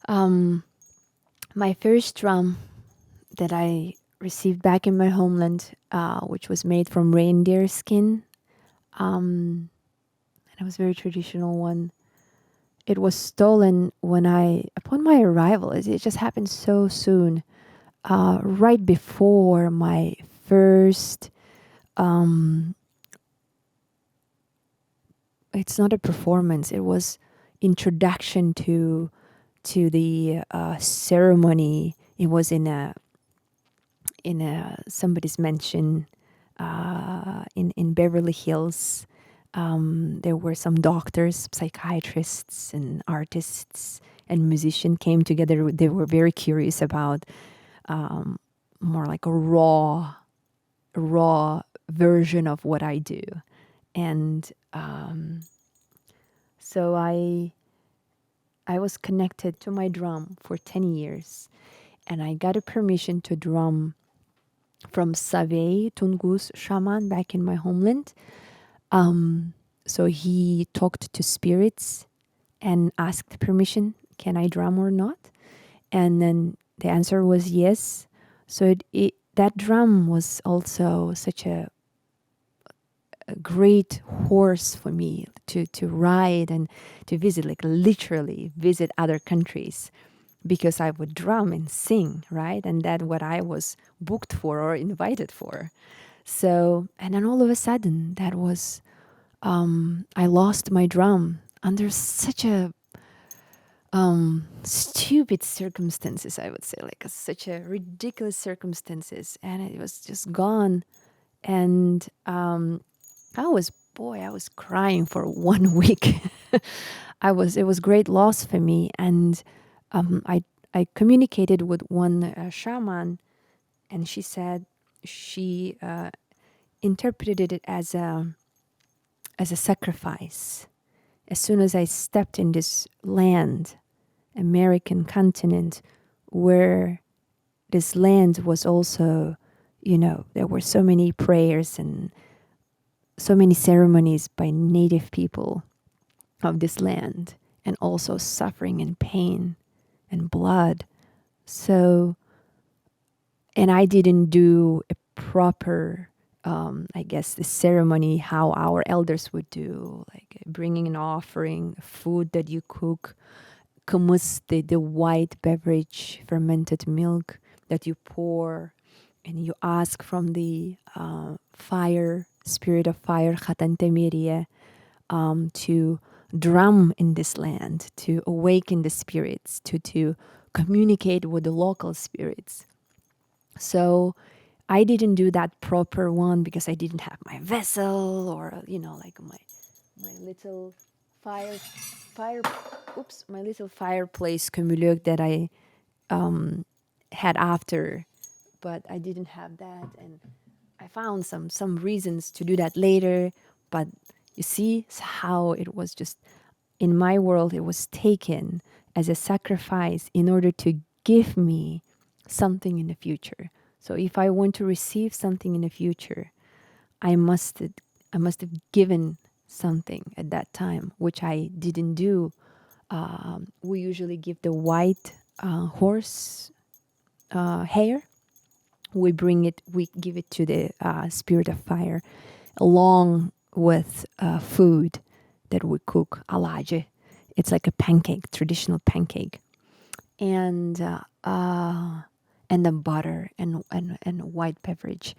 My first drum that I received back in my homeland, which was made from reindeer skin, and it was a very traditional one. It was stolen upon my arrival. It just happened so soon, right before my first. It's not a performance. It was introduction to the ceremony. It was in a somebody's mansion in Beverly Hills. There were some doctors, psychiatrists, and artists and musicians came together. They were very curious about more like a raw version of what I do. And so I was connected to my drum for 10 years. and I got a permission to drum from Save Tungus shaman back in my homeland. So he talked to spirits and asked permission, can I drum or not? And then the answer was yes. So that drum was also such a great horse for me to ride and to visit, like literally visit other countries, because I would drum and sing, right? And that's what I was booked for or invited for. So, and then all of a sudden, that was, I lost my drum under such a stupid circumstances, I would say, like such a ridiculous circumstances, and it was just gone. And I was crying for 1 week. It was great loss for me. And I communicated with one shaman, and she said she interpreted it as a sacrifice. As soon as I stepped in this land, American continent, where this land was also, there were so many prayers and so many ceremonies by native people of this land, and also suffering and pain and blood. So, and I didn't do a proper, I guess, the ceremony how our elders would do, like bringing an offering, food that you cook, kumus, the white beverage, fermented milk that you pour, and you ask from the fire, spirit of fire, Khatantemerie, to drum in this land, to awaken the spirits, to communicate with the local spirits. So I didn't do that proper one because I didn't have my vessel, or like my little my little fireplace kumuluk that I had after, but I didn't have that, and I found some reasons to do that later. But you see how it was just, in my world, it was taken as a sacrifice in order to give me something in the future. So if I want to receive something in the future, I must have given something at that time, which I didn't do. We usually give the white horse hair. We give it to the spirit of fire, along with food that we cook, alaje. It's like a pancake, traditional pancake, and the butter and white beverage.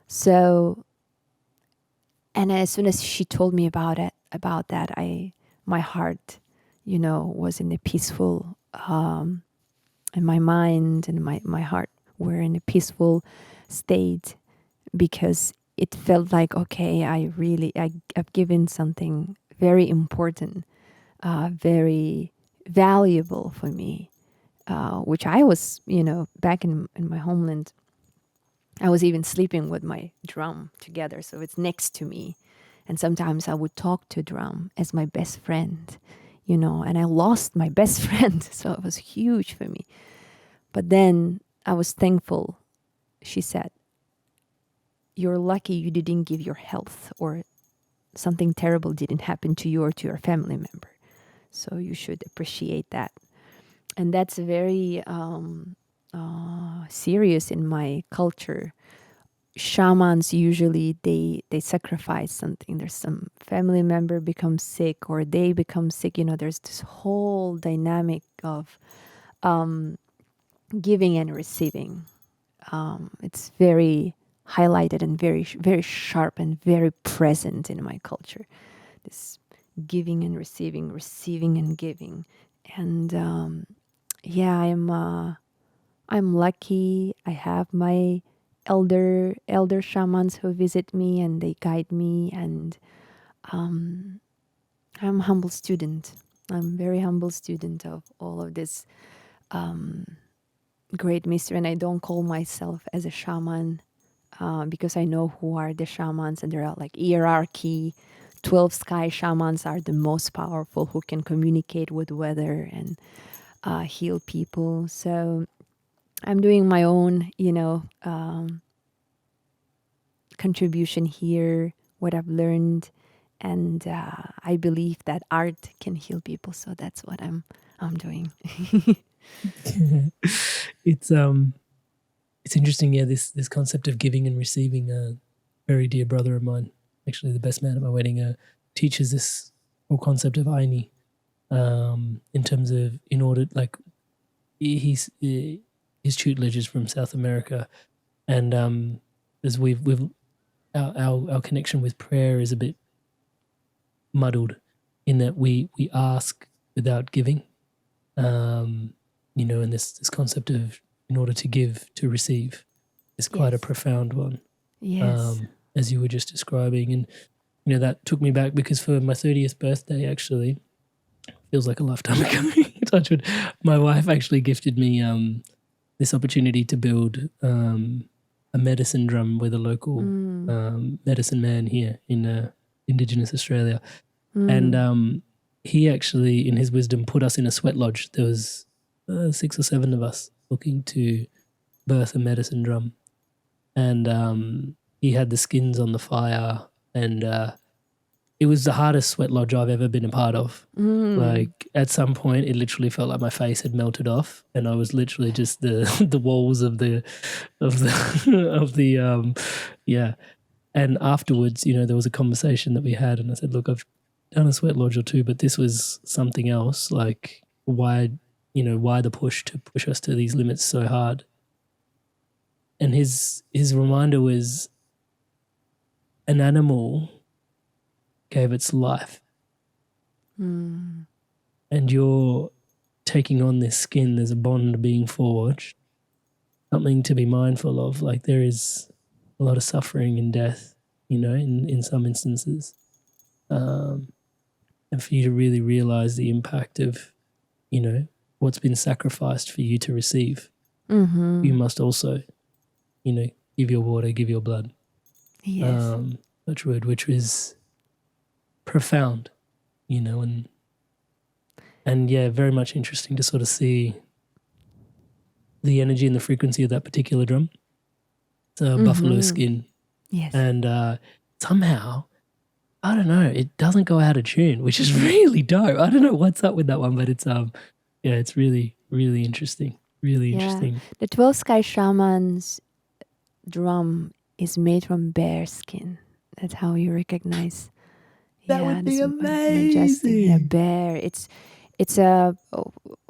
So, and as soon as she told me about that, my heart, was in a peaceful, and my mind and my heart were in a peaceful state, because it felt like, okay, I've given something very important, very valuable for me, which I was, back in my homeland, I was even sleeping with my drum together, so it's next to me. And sometimes I would talk to drum as my best friend, and I lost my best friend, so it was huge for me. But then I was thankful. She said, you're lucky you didn't give your health, or something terrible didn't happen to you or to your family member. So you should appreciate that. And that's very serious in my culture. Shamans usually they sacrifice something. There's some family member becomes sick, or they become sick. There's this whole dynamic of giving and receiving. It's very highlighted and very very sharp and very present in my culture. This giving and receiving, receiving and giving, and yeah, I'm lucky. I have my elder shamans who visit me and they guide me, and I'm a humble student. I'm a very humble student of all of this great mystery, and I don't call myself as a shaman because I know who are the shamans, and there are like hierarchy. 12 sky shamans are the most powerful, who can communicate with weather and heal people. So I'm doing my own, contribution here, what I've learned, and I believe that art can heal people. So that's what I'm doing. It's interesting, yeah. This concept of giving and receiving. A very dear brother of mine, actually the best man at my wedding, teaches this whole concept of aini, in terms of in order like his tutelage is from South America, and as we've our connection with prayer is a bit muddled in that we ask without giving, and this concept of in order to give to receive is quite a Yes. profound one, Yes. as you were just describing. And that took me back because for my 30th birthday, actually feels like a lifetime ago, touch wood, my wife actually gifted me this opportunity to build a medicine drum with a local medicine man here in Indigenous Australia. And he actually, in his wisdom, put us in a sweat lodge. There was 6 or 7 of us looking to birth a medicine drum. And he had the skins on the fire, and it was the hardest sweat lodge I've ever been a part of. Like at some point, it literally felt like my face had melted off, and I was literally just the walls of the yeah. And afterwards, there was a conversation that we had, and I said, "Look, I've done a sweat lodge or two, but this was something else. Like, why the push to push us to these limits so hard?" And his reminder was, an animal gave its life, and you're taking on this skin. There's a bond being forged, something to be mindful of. Like, there is a lot of suffering and death, in some instances. And for you to really realize the impact of, what's been sacrificed for you to receive, you must also, give your water, give your blood. Yes. Such word, which is profound, and yeah, very much interesting to sort of see the energy and the frequency of that particular drum. It's a buffalo skin. Yes. And somehow, I don't know, it doesn't go out of tune, which is really dope. I don't know what's up with that one, but it's it's really, really interesting. Really interesting. The 12 Sky Shaman's drum is made from bear skin. That's how you recognize. That would be this amazing. majestic bear.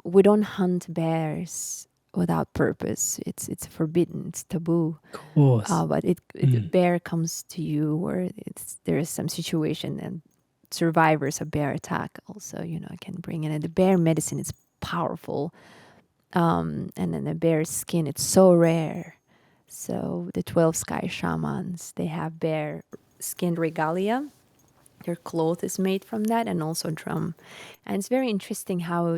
We don't hunt bears without purpose. It's forbidden. It's taboo. Of course. But bear comes to you where there is some situation and survivors of bear attack also, can bring in. And the bear medicine is powerful. And then the bear skin, it's so rare. So the 12 Sky Shamans, they have bear skin regalia. Their cloth is made from that, and also drum. And it's very interesting how,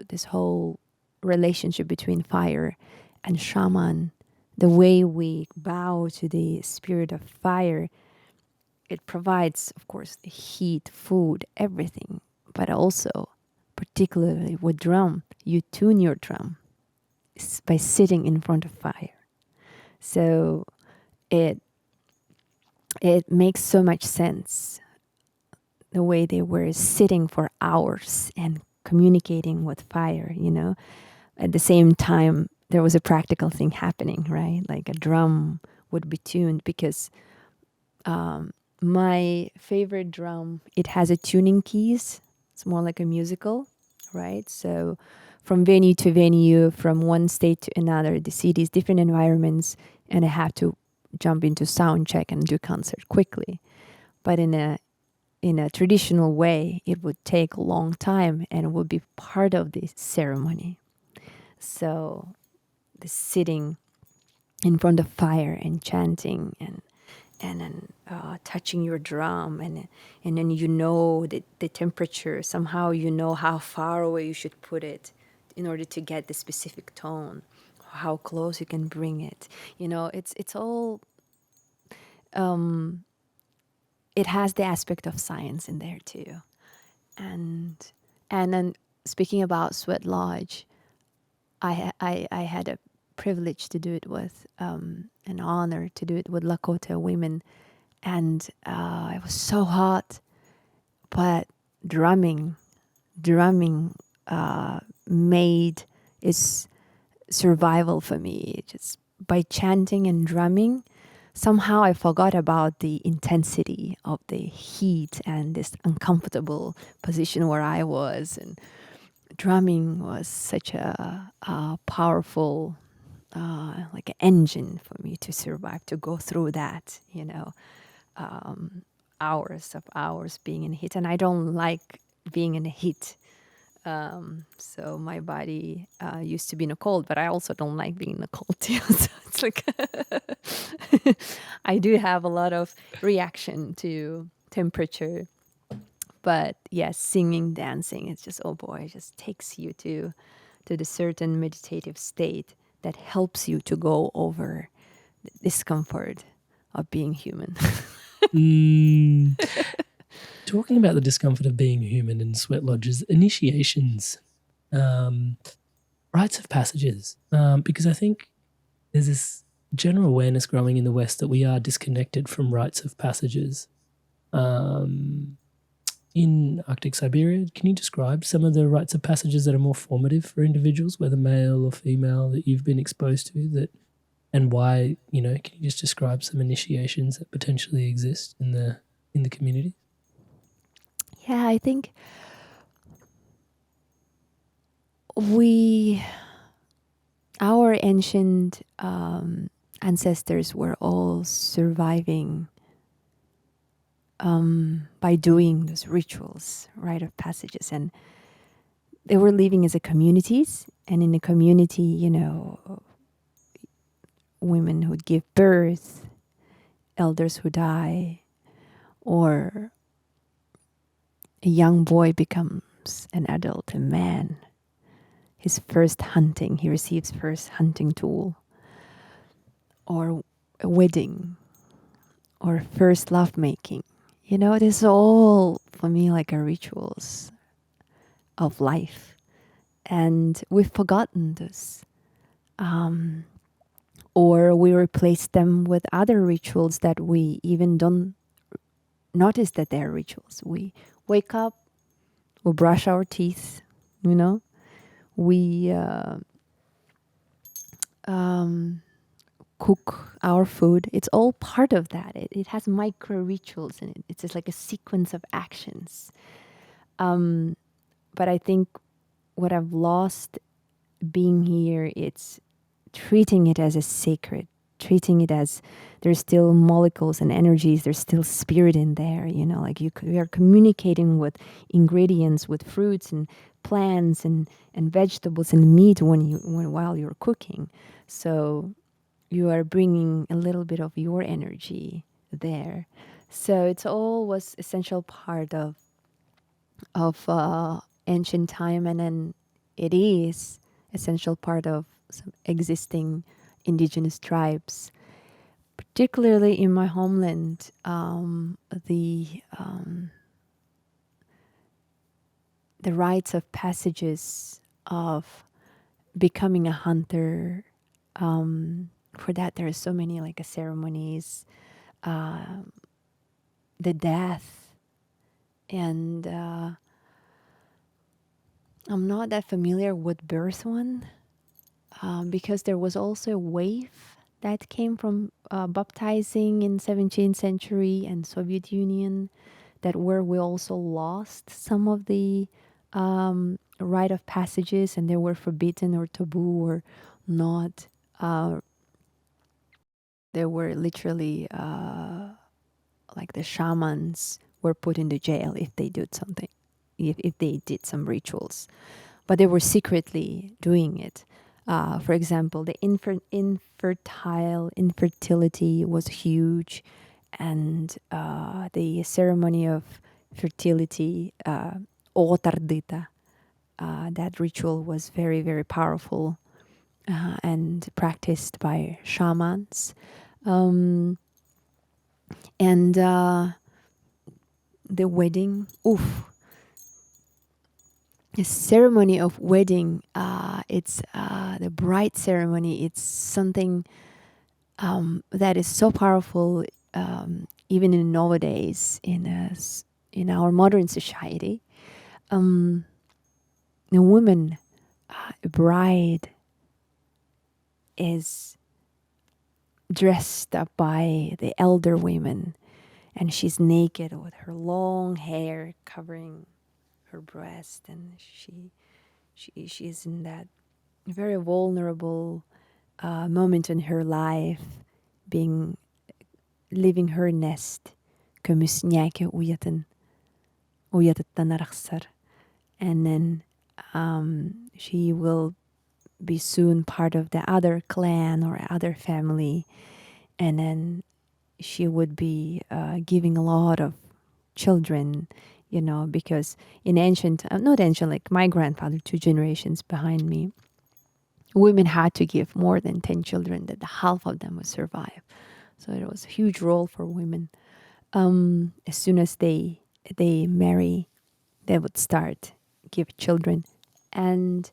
this whole relationship between fire and shaman, the way we bow to the spirit of fire, it provides, of course, heat, food, everything. But also, particularly with drum, you tune your drum by sitting in front of fire. So it makes so much sense the way they were sitting for hours and communicating with fire, At the same time, there was a practical thing happening, right? Like a drum would be tuned because my favorite drum, it has a tuning keys. It's more like a musical, right? So from venue to venue, from one state to another, the cities, different environments, and I have to jump into sound check and do concert quickly. But in a traditional way, it would take a long time and would be part of the ceremony. So the sitting in front of fire and chanting and then touching your drum and then the temperature. Somehow how far away you should put it in order to get the specific tone, how close you can bring it. It's all it has the aspect of science in there too. And then speaking about sweat lodge, I had a privilege to do it with, an honor to do it with Lakota women. And it was so hot, but drumming made is survival for me. Just by chanting and drumming, somehow I forgot about the intensity of the heat and this uncomfortable position where I was. And drumming was such a powerful, like an engine for me to survive, to go through that, hours being in heat. And I don't like being in heat. So my body used to be in a cold, but I also don't like being in a cold too. So it's like I do have a lot of reaction to temperature. But yes, singing, dancing, it's just, oh boy, it just takes you to the certain meditative state that helps you to go over the discomfort of being human. Talking about the discomfort of being human in sweat lodges, initiations, rites of passages, because I think there's this general awareness growing in the West that we are disconnected from rites of passages. In Arctic Siberia, can you describe some of the rites of passages that are more formative for individuals, whether male or female, that you've been exposed to, that, and why? Can you just describe some initiations that potentially exist in the community? Yeah, I think our ancient ancestors were all surviving by doing those rituals, rite of passages, and they were living as a communities. And in the community, women who give birth, elders who die, or a young boy becomes an adult, a man. His first hunting, he receives first hunting tool, or a wedding, or first lovemaking. This is all for me like a rituals of life, and we've forgotten this, or we replace them with other rituals that we even don't notice that they're rituals. We wake up, we brush our teeth, we cook our food. It's all part of that. It has micro rituals in it. It's just like a sequence of actions. But I think what I've lost being here, it's treating it as a sacred, treating it as there's still molecules and energies, there's still spirit in there, like you are communicating with ingredients, with fruits and plants and vegetables and meat while you're cooking. So you are bringing a little bit of your energy there. So it's all was essential part of ancient time, and then it is essential part of some existing indigenous tribes, particularly in my homeland. The rites of passages of becoming a hunter. For that, there are so many like ceremonies, the death, and I'm not that familiar with birth one, because there was also a wave that came from baptizing in 17th century and Soviet Union, that where we also lost some of the rite of passages, and they were forbidden or taboo or not. They were literally like the shamans were put into jail if they did something, if they did some rituals, but they were secretly doing it. For example, the infertility was huge, and the ceremony of fertility, otardita, that ritual was very, very powerful and practiced by shamans. And the wedding, the ceremony of wedding, it's the bride ceremony. It's something that is so powerful, even in nowadays in our modern society. Um, a woman, a bride, is dressed up by the elder women, and she's naked with her long hair covering her breast, and she's in that very vulnerable moment in her life, being leaving her nest, kömüsnyäke uyatıtta naraksar, and then she will be soon part of the other clan or other family, and then she would be giving a lot of children, because in ancient, not ancient, like my grandfather, 2 generations behind me, women had to give more than 10 children, that half of them would survive. So it was a huge role for women. As soon as they marry, they would start give children, and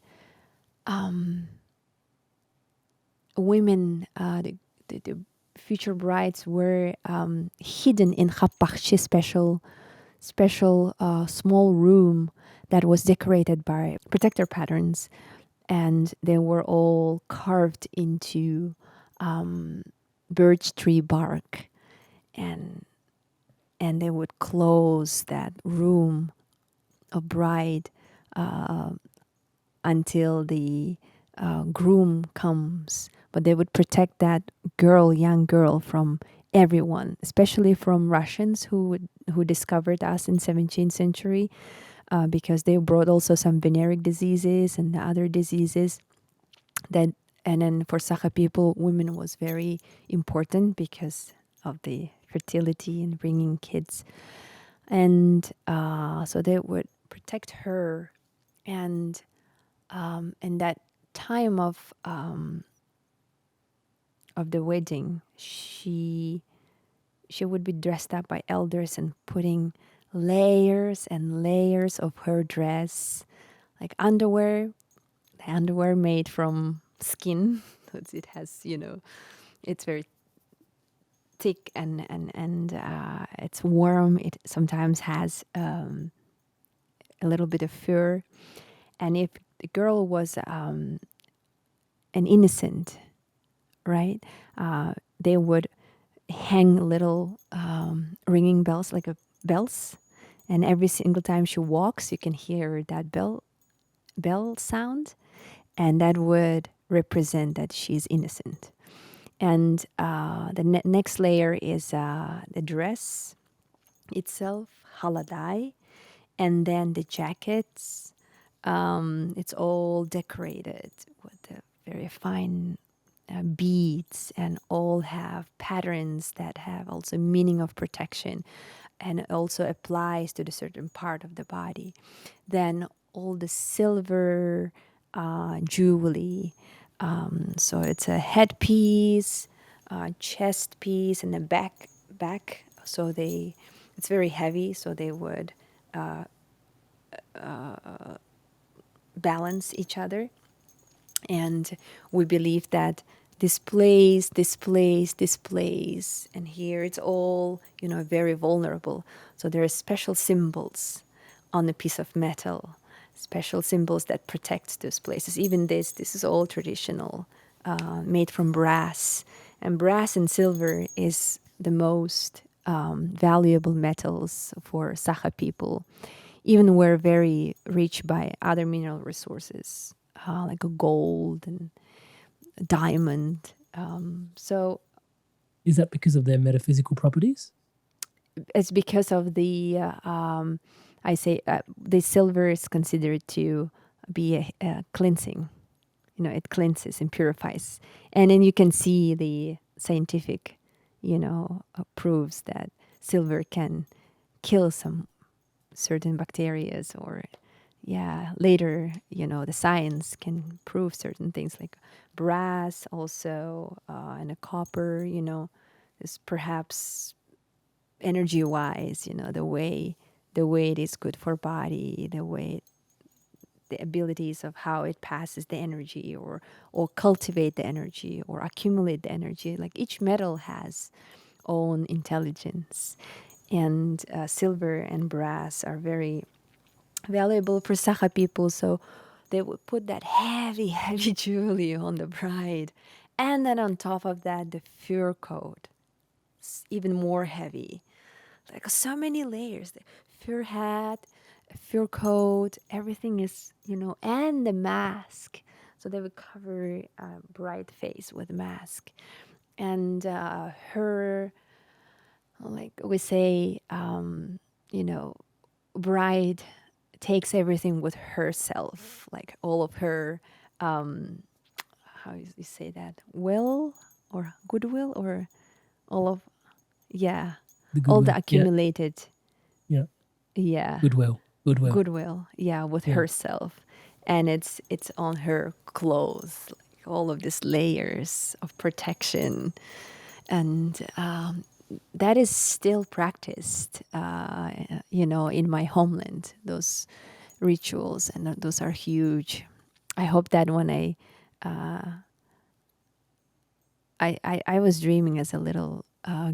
women, the future brides were hidden in khappakshi, special small room that was decorated by protector patterns, and they were all carved into birch tree bark, and they would close that room of bride until the groom comes. But they would protect that young girl, from everyone, especially from Russians who discovered us in 17th century, because they brought also some venereal diseases and other diseases. And then for Sakha people, women was very important because of the fertility and bringing kids, and so they would protect her, and in that time of the wedding, she would be dressed up by elders and putting layers and layers of her dress, like underwear, the underwear made from skin. It has, it's very thick, and it's warm. It sometimes has a little bit of fur. And if the girl was an innocent, right, they would hang little ringing bells, like bells, and every single time she walks, you can hear that bell sound, and that would represent that she's innocent. And the next layer is the dress itself, haladai, and then the jackets. It's all decorated with the very fine beads, and all have patterns that have also meaning of protection, and it also applies to the certain part of the body. Then all the silver jewelry. So it's a headpiece, chest piece, and a back. So it's very heavy. So they would balance each other. And we believe that this place, and here it's all, very vulnerable. So there are special symbols on a piece of metal, special symbols that protect those places. Even this is all traditional, made from brass. And brass and silver is the most valuable metals for Sakha people. Even we're very rich by other mineral resources, like gold and diamond. So Is that because of their metaphysical properties? it's because of I say the silver is considered to be a cleansing. It cleanses and purifies. And then you can see the scientific, proves that silver can kill some certain bacteria, or later, the science can prove certain things, like brass also, and a copper, is perhaps energy wise, the way it is good for body, the way the abilities of how it passes the energy, or cultivate the energy, or accumulate the energy. Like each metal has own intelligence, and silver and brass are very valuable for Saka people. So they would put that heavy, heavy jewelry on the bride, and then on top of that, the fur coat, even more heavy. Like so many layers. The fur hat, fur coat, everything is, and the mask. So they would cover bride face with mask. And her, like we say, bride takes everything with herself, like all of her, how you say that, will or goodwill, or all of, yeah, The all the goodwill. accumulated, Yeah. yeah, Goodwill. goodwill, yeah, with Yeah. herself, and it's on her clothes, like all of these layers of protection, and that is still practiced, in my homeland. Those rituals, and those are huge. I hope that when I was dreaming as a little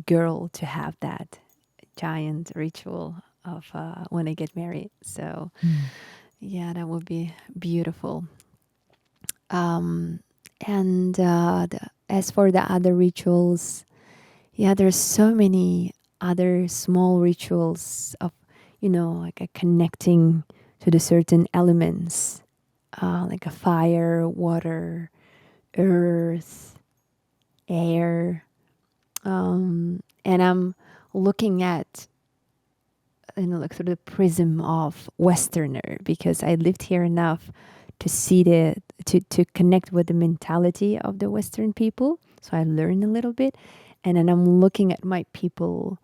girl to have that giant ritual of when I get married. So yeah, that would be beautiful. And as for the other rituals, yeah, there's so many other small rituals of, like a connecting to the certain elements, like a fire, water, earth, air. And I'm looking at, like through the prism of Westerner, because I lived here enough to see to connect with the mentality of the Western people. So I learned a little bit, and then I'm looking at my people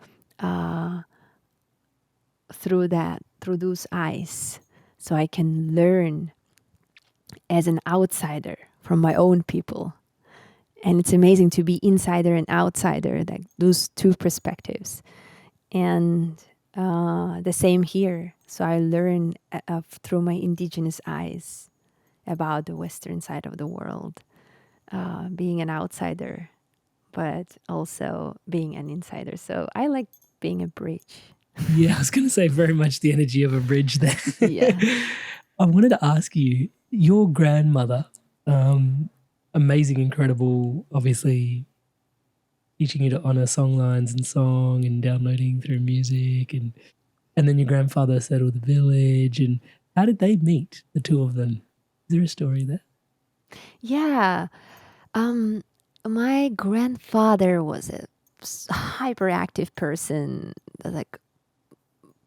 through those eyes, so I can learn as an outsider from my own people. And it's amazing to be insider and outsider, like those two perspectives. And the same here. So I learn through my indigenous eyes about the Western side of the world, being an outsider, but also being an insider. So I like being a bridge. Yeah, I was going to say very much the energy of a bridge there. Yeah. I wanted to ask you, your grandmother, amazing, incredible, obviously teaching you to honor song lines and song and downloading through music, and then your grandfather settled the village. And how did they meet, the two of them? Is there a story there? Yeah. My grandfather was a hyperactive person, like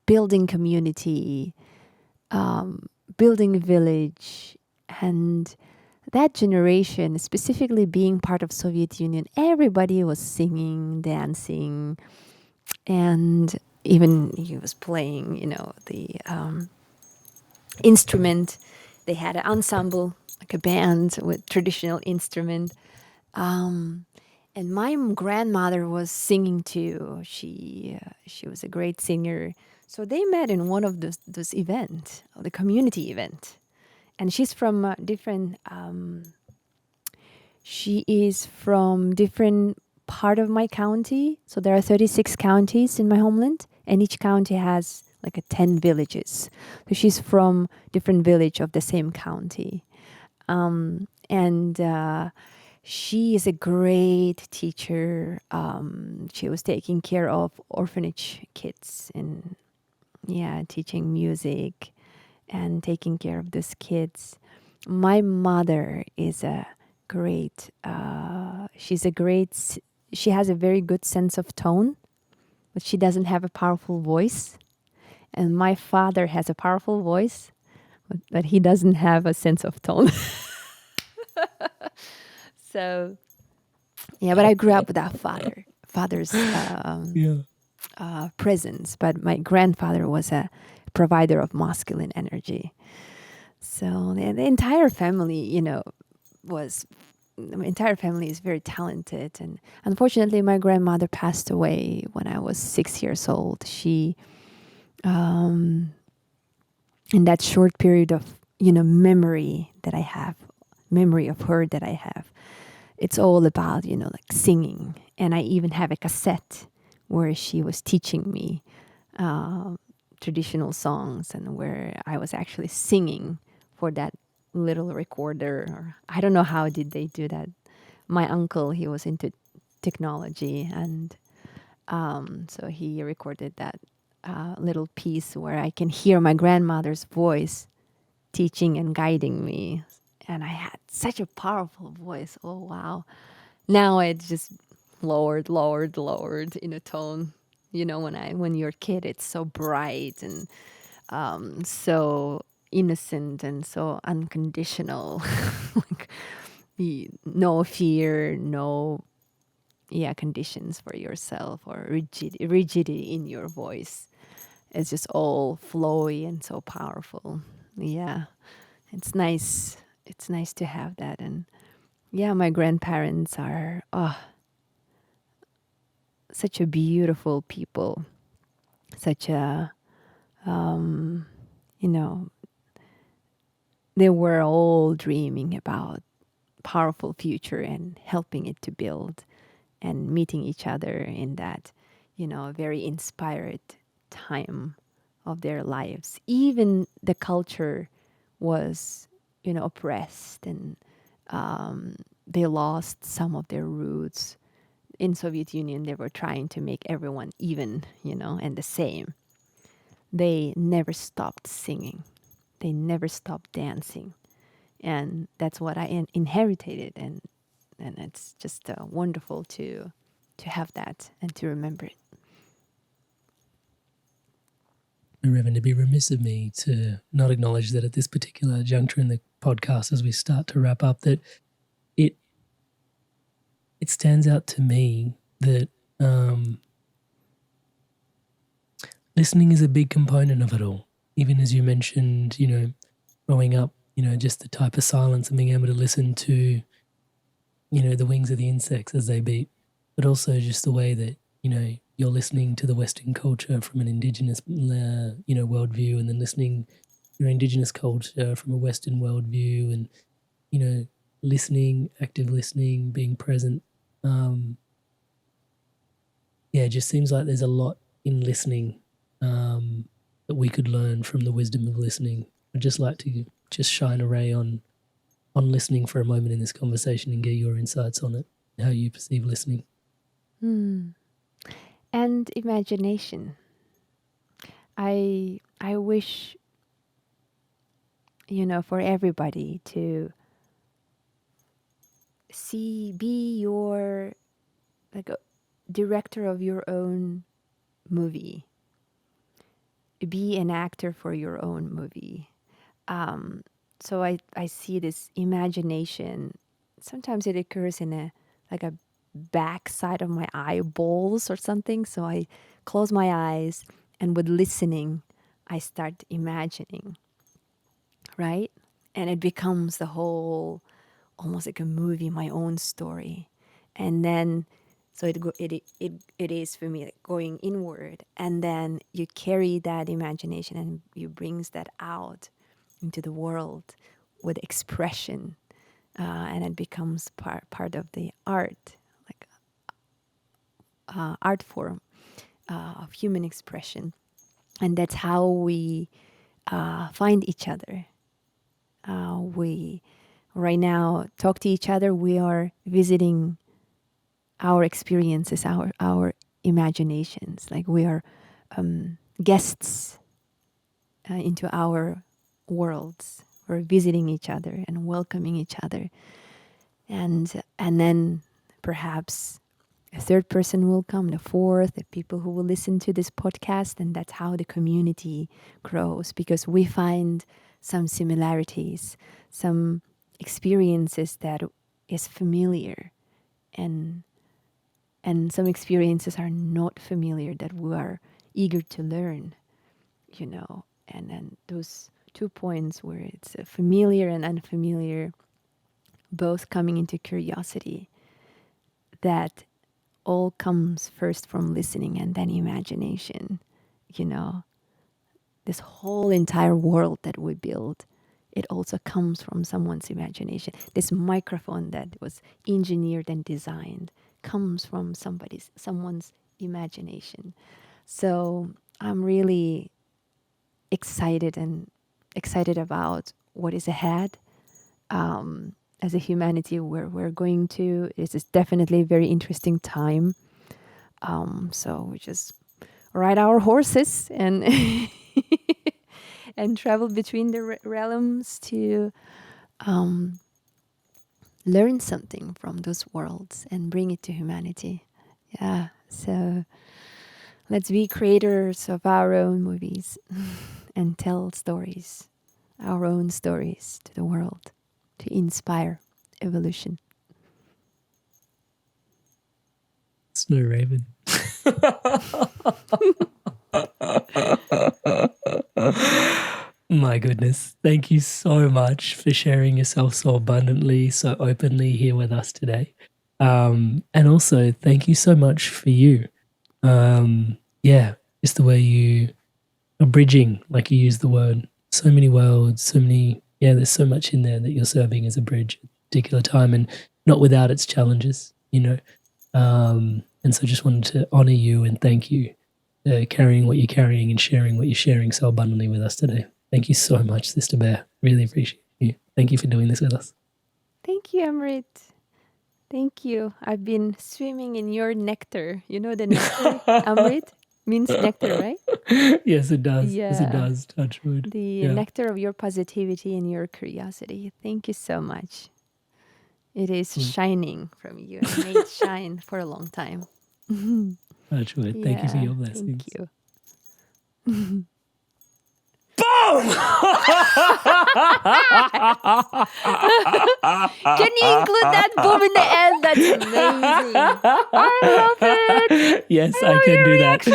building community, building a village, and that generation, specifically being part of Soviet Union, everybody was singing, dancing, and even he was playing, the instrument. They had an ensemble, like a band with traditional instrument. And my grandmother was singing too. She was a great singer. So they met in one of those event, the community event. And she's from different. She is from different part of my county. So there are 36 counties in my homeland, and each county has like 10 villages. So she's from different village of the same county. And she is a great teacher. She was taking care of orphanage kids and teaching music and taking care of these kids. My mother is a great. She has a very good sense of tone, but she doesn't have a powerful voice. And my father has a powerful voice, but he doesn't have a sense of tone. So, yeah, but I grew up with that father's presence. But my grandfather was a provider of masculine energy. So the entire family, the entire family is very talented. And unfortunately, my grandmother passed away when I was 6 years old. She, in that short period of memory that I have, memory of her that I have. It's all about, like singing. And I even have a cassette where she was teaching me traditional songs and where I was actually singing for that little recorder. Or I don't know how did they do that. My uncle, he was into technology, and so he recorded that little piece where I can hear my grandmother's voice teaching and guiding me. And I had such a powerful voice. Oh, wow. Now it's just lowered in a tone. When you're a kid, it's so bright and so innocent and so unconditional. Like, no fear, no conditions for yourself or rigidity in your voice. It's just all flowy and so powerful. Yeah, it's nice. It's nice to have that. And yeah, my grandparents are such a beautiful people. Such a, you know, they were all dreaming about powerful future and helping it to build and meeting each other in that, very inspired time of their lives. Even the culture was, oppressed, and they lost some of their roots. In Soviet Union, they were trying to make everyone even, and the same. They never stopped singing. They never stopped dancing. And that's what I inherited. And it's just wonderful to have that and to remember it. Reverend, it'd be remiss of me to not acknowledge that at this particular juncture in the podcast, as we start to wrap up, that it stands out to me that listening is a big component of it all. Even as you mentioned, growing up, just the type of silence and being able to listen to, the wings of the insects as they beat, but also just the way that, you're listening to the Western culture from an Indigenous, worldview, and then listening your Indigenous culture from a Western worldview, and, listening, active listening, being present. It just seems like there's a lot in listening that we could learn from the wisdom of listening. I'd just like to just shine a ray on listening for a moment in this conversation and get your insights on it, how you perceive listening. And imagination. I wish, for everybody to be your, like, a director of your own movie. Be an actor for your own movie. So I see this imagination. Sometimes it occurs in a back side of my eyeballs or something. So I close my eyes, and with listening, I start imagining, right? And it becomes the whole, almost like a movie, my own story. And then, so it is for me, like going inward, and then you carry that imagination and you brings that out into the world with expression, and it becomes part of the art, like art form of human expression. And that's how we find each other. We right now talk to each other. We are visiting our experiences, our imaginations. Like we are guests into our worlds. We're visiting each other and welcoming each other, and then perhaps a third person will come, the fourth, the people who will listen to this podcast, and that's how the community grows, because we find some similarities, some experiences that is familiar, and some experiences are not familiar that we are eager to learn, and then those 2 points where it's familiar and unfamiliar, both coming into curiosity, that all comes first from listening and then imagination. This whole entire world that we build, it also comes from someone's imagination. This microphone that was engineered and designed comes from someone's imagination. So I'm really excited about what is ahead. As a humanity, where we're going to, it is definitely a very interesting time. So we just ride our horses and and travel between the realms to learn something from those worlds and bring it to humanity. Yeah. So let's be creators of our own movies and tell stories, our own stories to the world to inspire evolution. Snow Raven. My goodness. Thank you so much for sharing yourself so abundantly, so openly here with us today. And also, thank you so much for you. Just the way you are bridging, like you use the word, so many worlds, so many, there's so much in there that you're serving as a bridge at a particular time, and not without its challenges, and so just wanted to honor you and thank you for carrying what you're carrying and sharing what you're sharing so abundantly with us today. Thank you so much, Sister Bear. Really appreciate you. Thank you for doing this with us. Thank you, Amrit. Thank you. I've been swimming in your nectar. You know the nectar, Amrit? Means nectar, right? Yes, it does. Yeah. Yes, it does. Touch wood. The nectar of your positivity and your curiosity. Thank you so much. It is shining from you and may it shine for a long time. Touch wood. Thank you for your blessings. Thank you. Boom! Can you include that boom in the end? That's amazing. I love it. Yes, I can do that.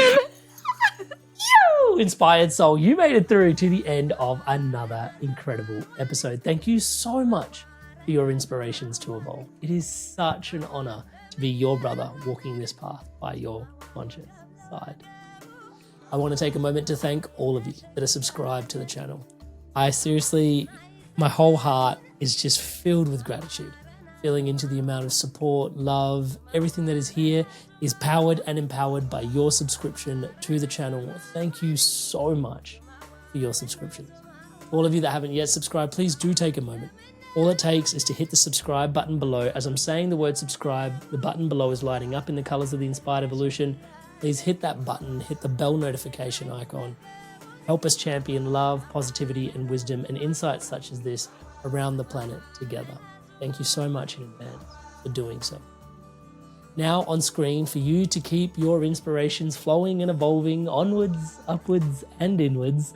You inspired soul, you made it through to the end of another incredible episode. Thank you so much for your inspirations to evolve. It is such an honor to be your brother walking this path by your conscious side. I want to take a moment to thank all of you that are subscribed to the channel. I seriously, my whole heart is just filled with gratitude, feeling into the amount of support, love, everything that is here is powered and empowered by your subscription to the channel. Thank you so much for your subscriptions. All of you that haven't yet subscribed, please do take a moment. All it takes is to hit the subscribe button below. As I'm saying the word subscribe, the button below is lighting up in the colors of the Inspired Evolution. Please hit that button, hit the bell notification icon. Help us champion love, positivity, and wisdom and insights such as this around the planet together. Thank you so much in advance for doing so. Now on screen for you to keep your inspirations flowing and evolving onwards, upwards, and inwards.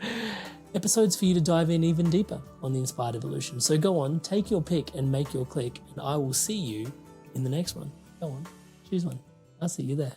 Episodes for you to dive in even deeper on the Inspired Evolution. So go on, take your pick and make your click, and I will see you in the next one. Go on, choose one. I'll see you there.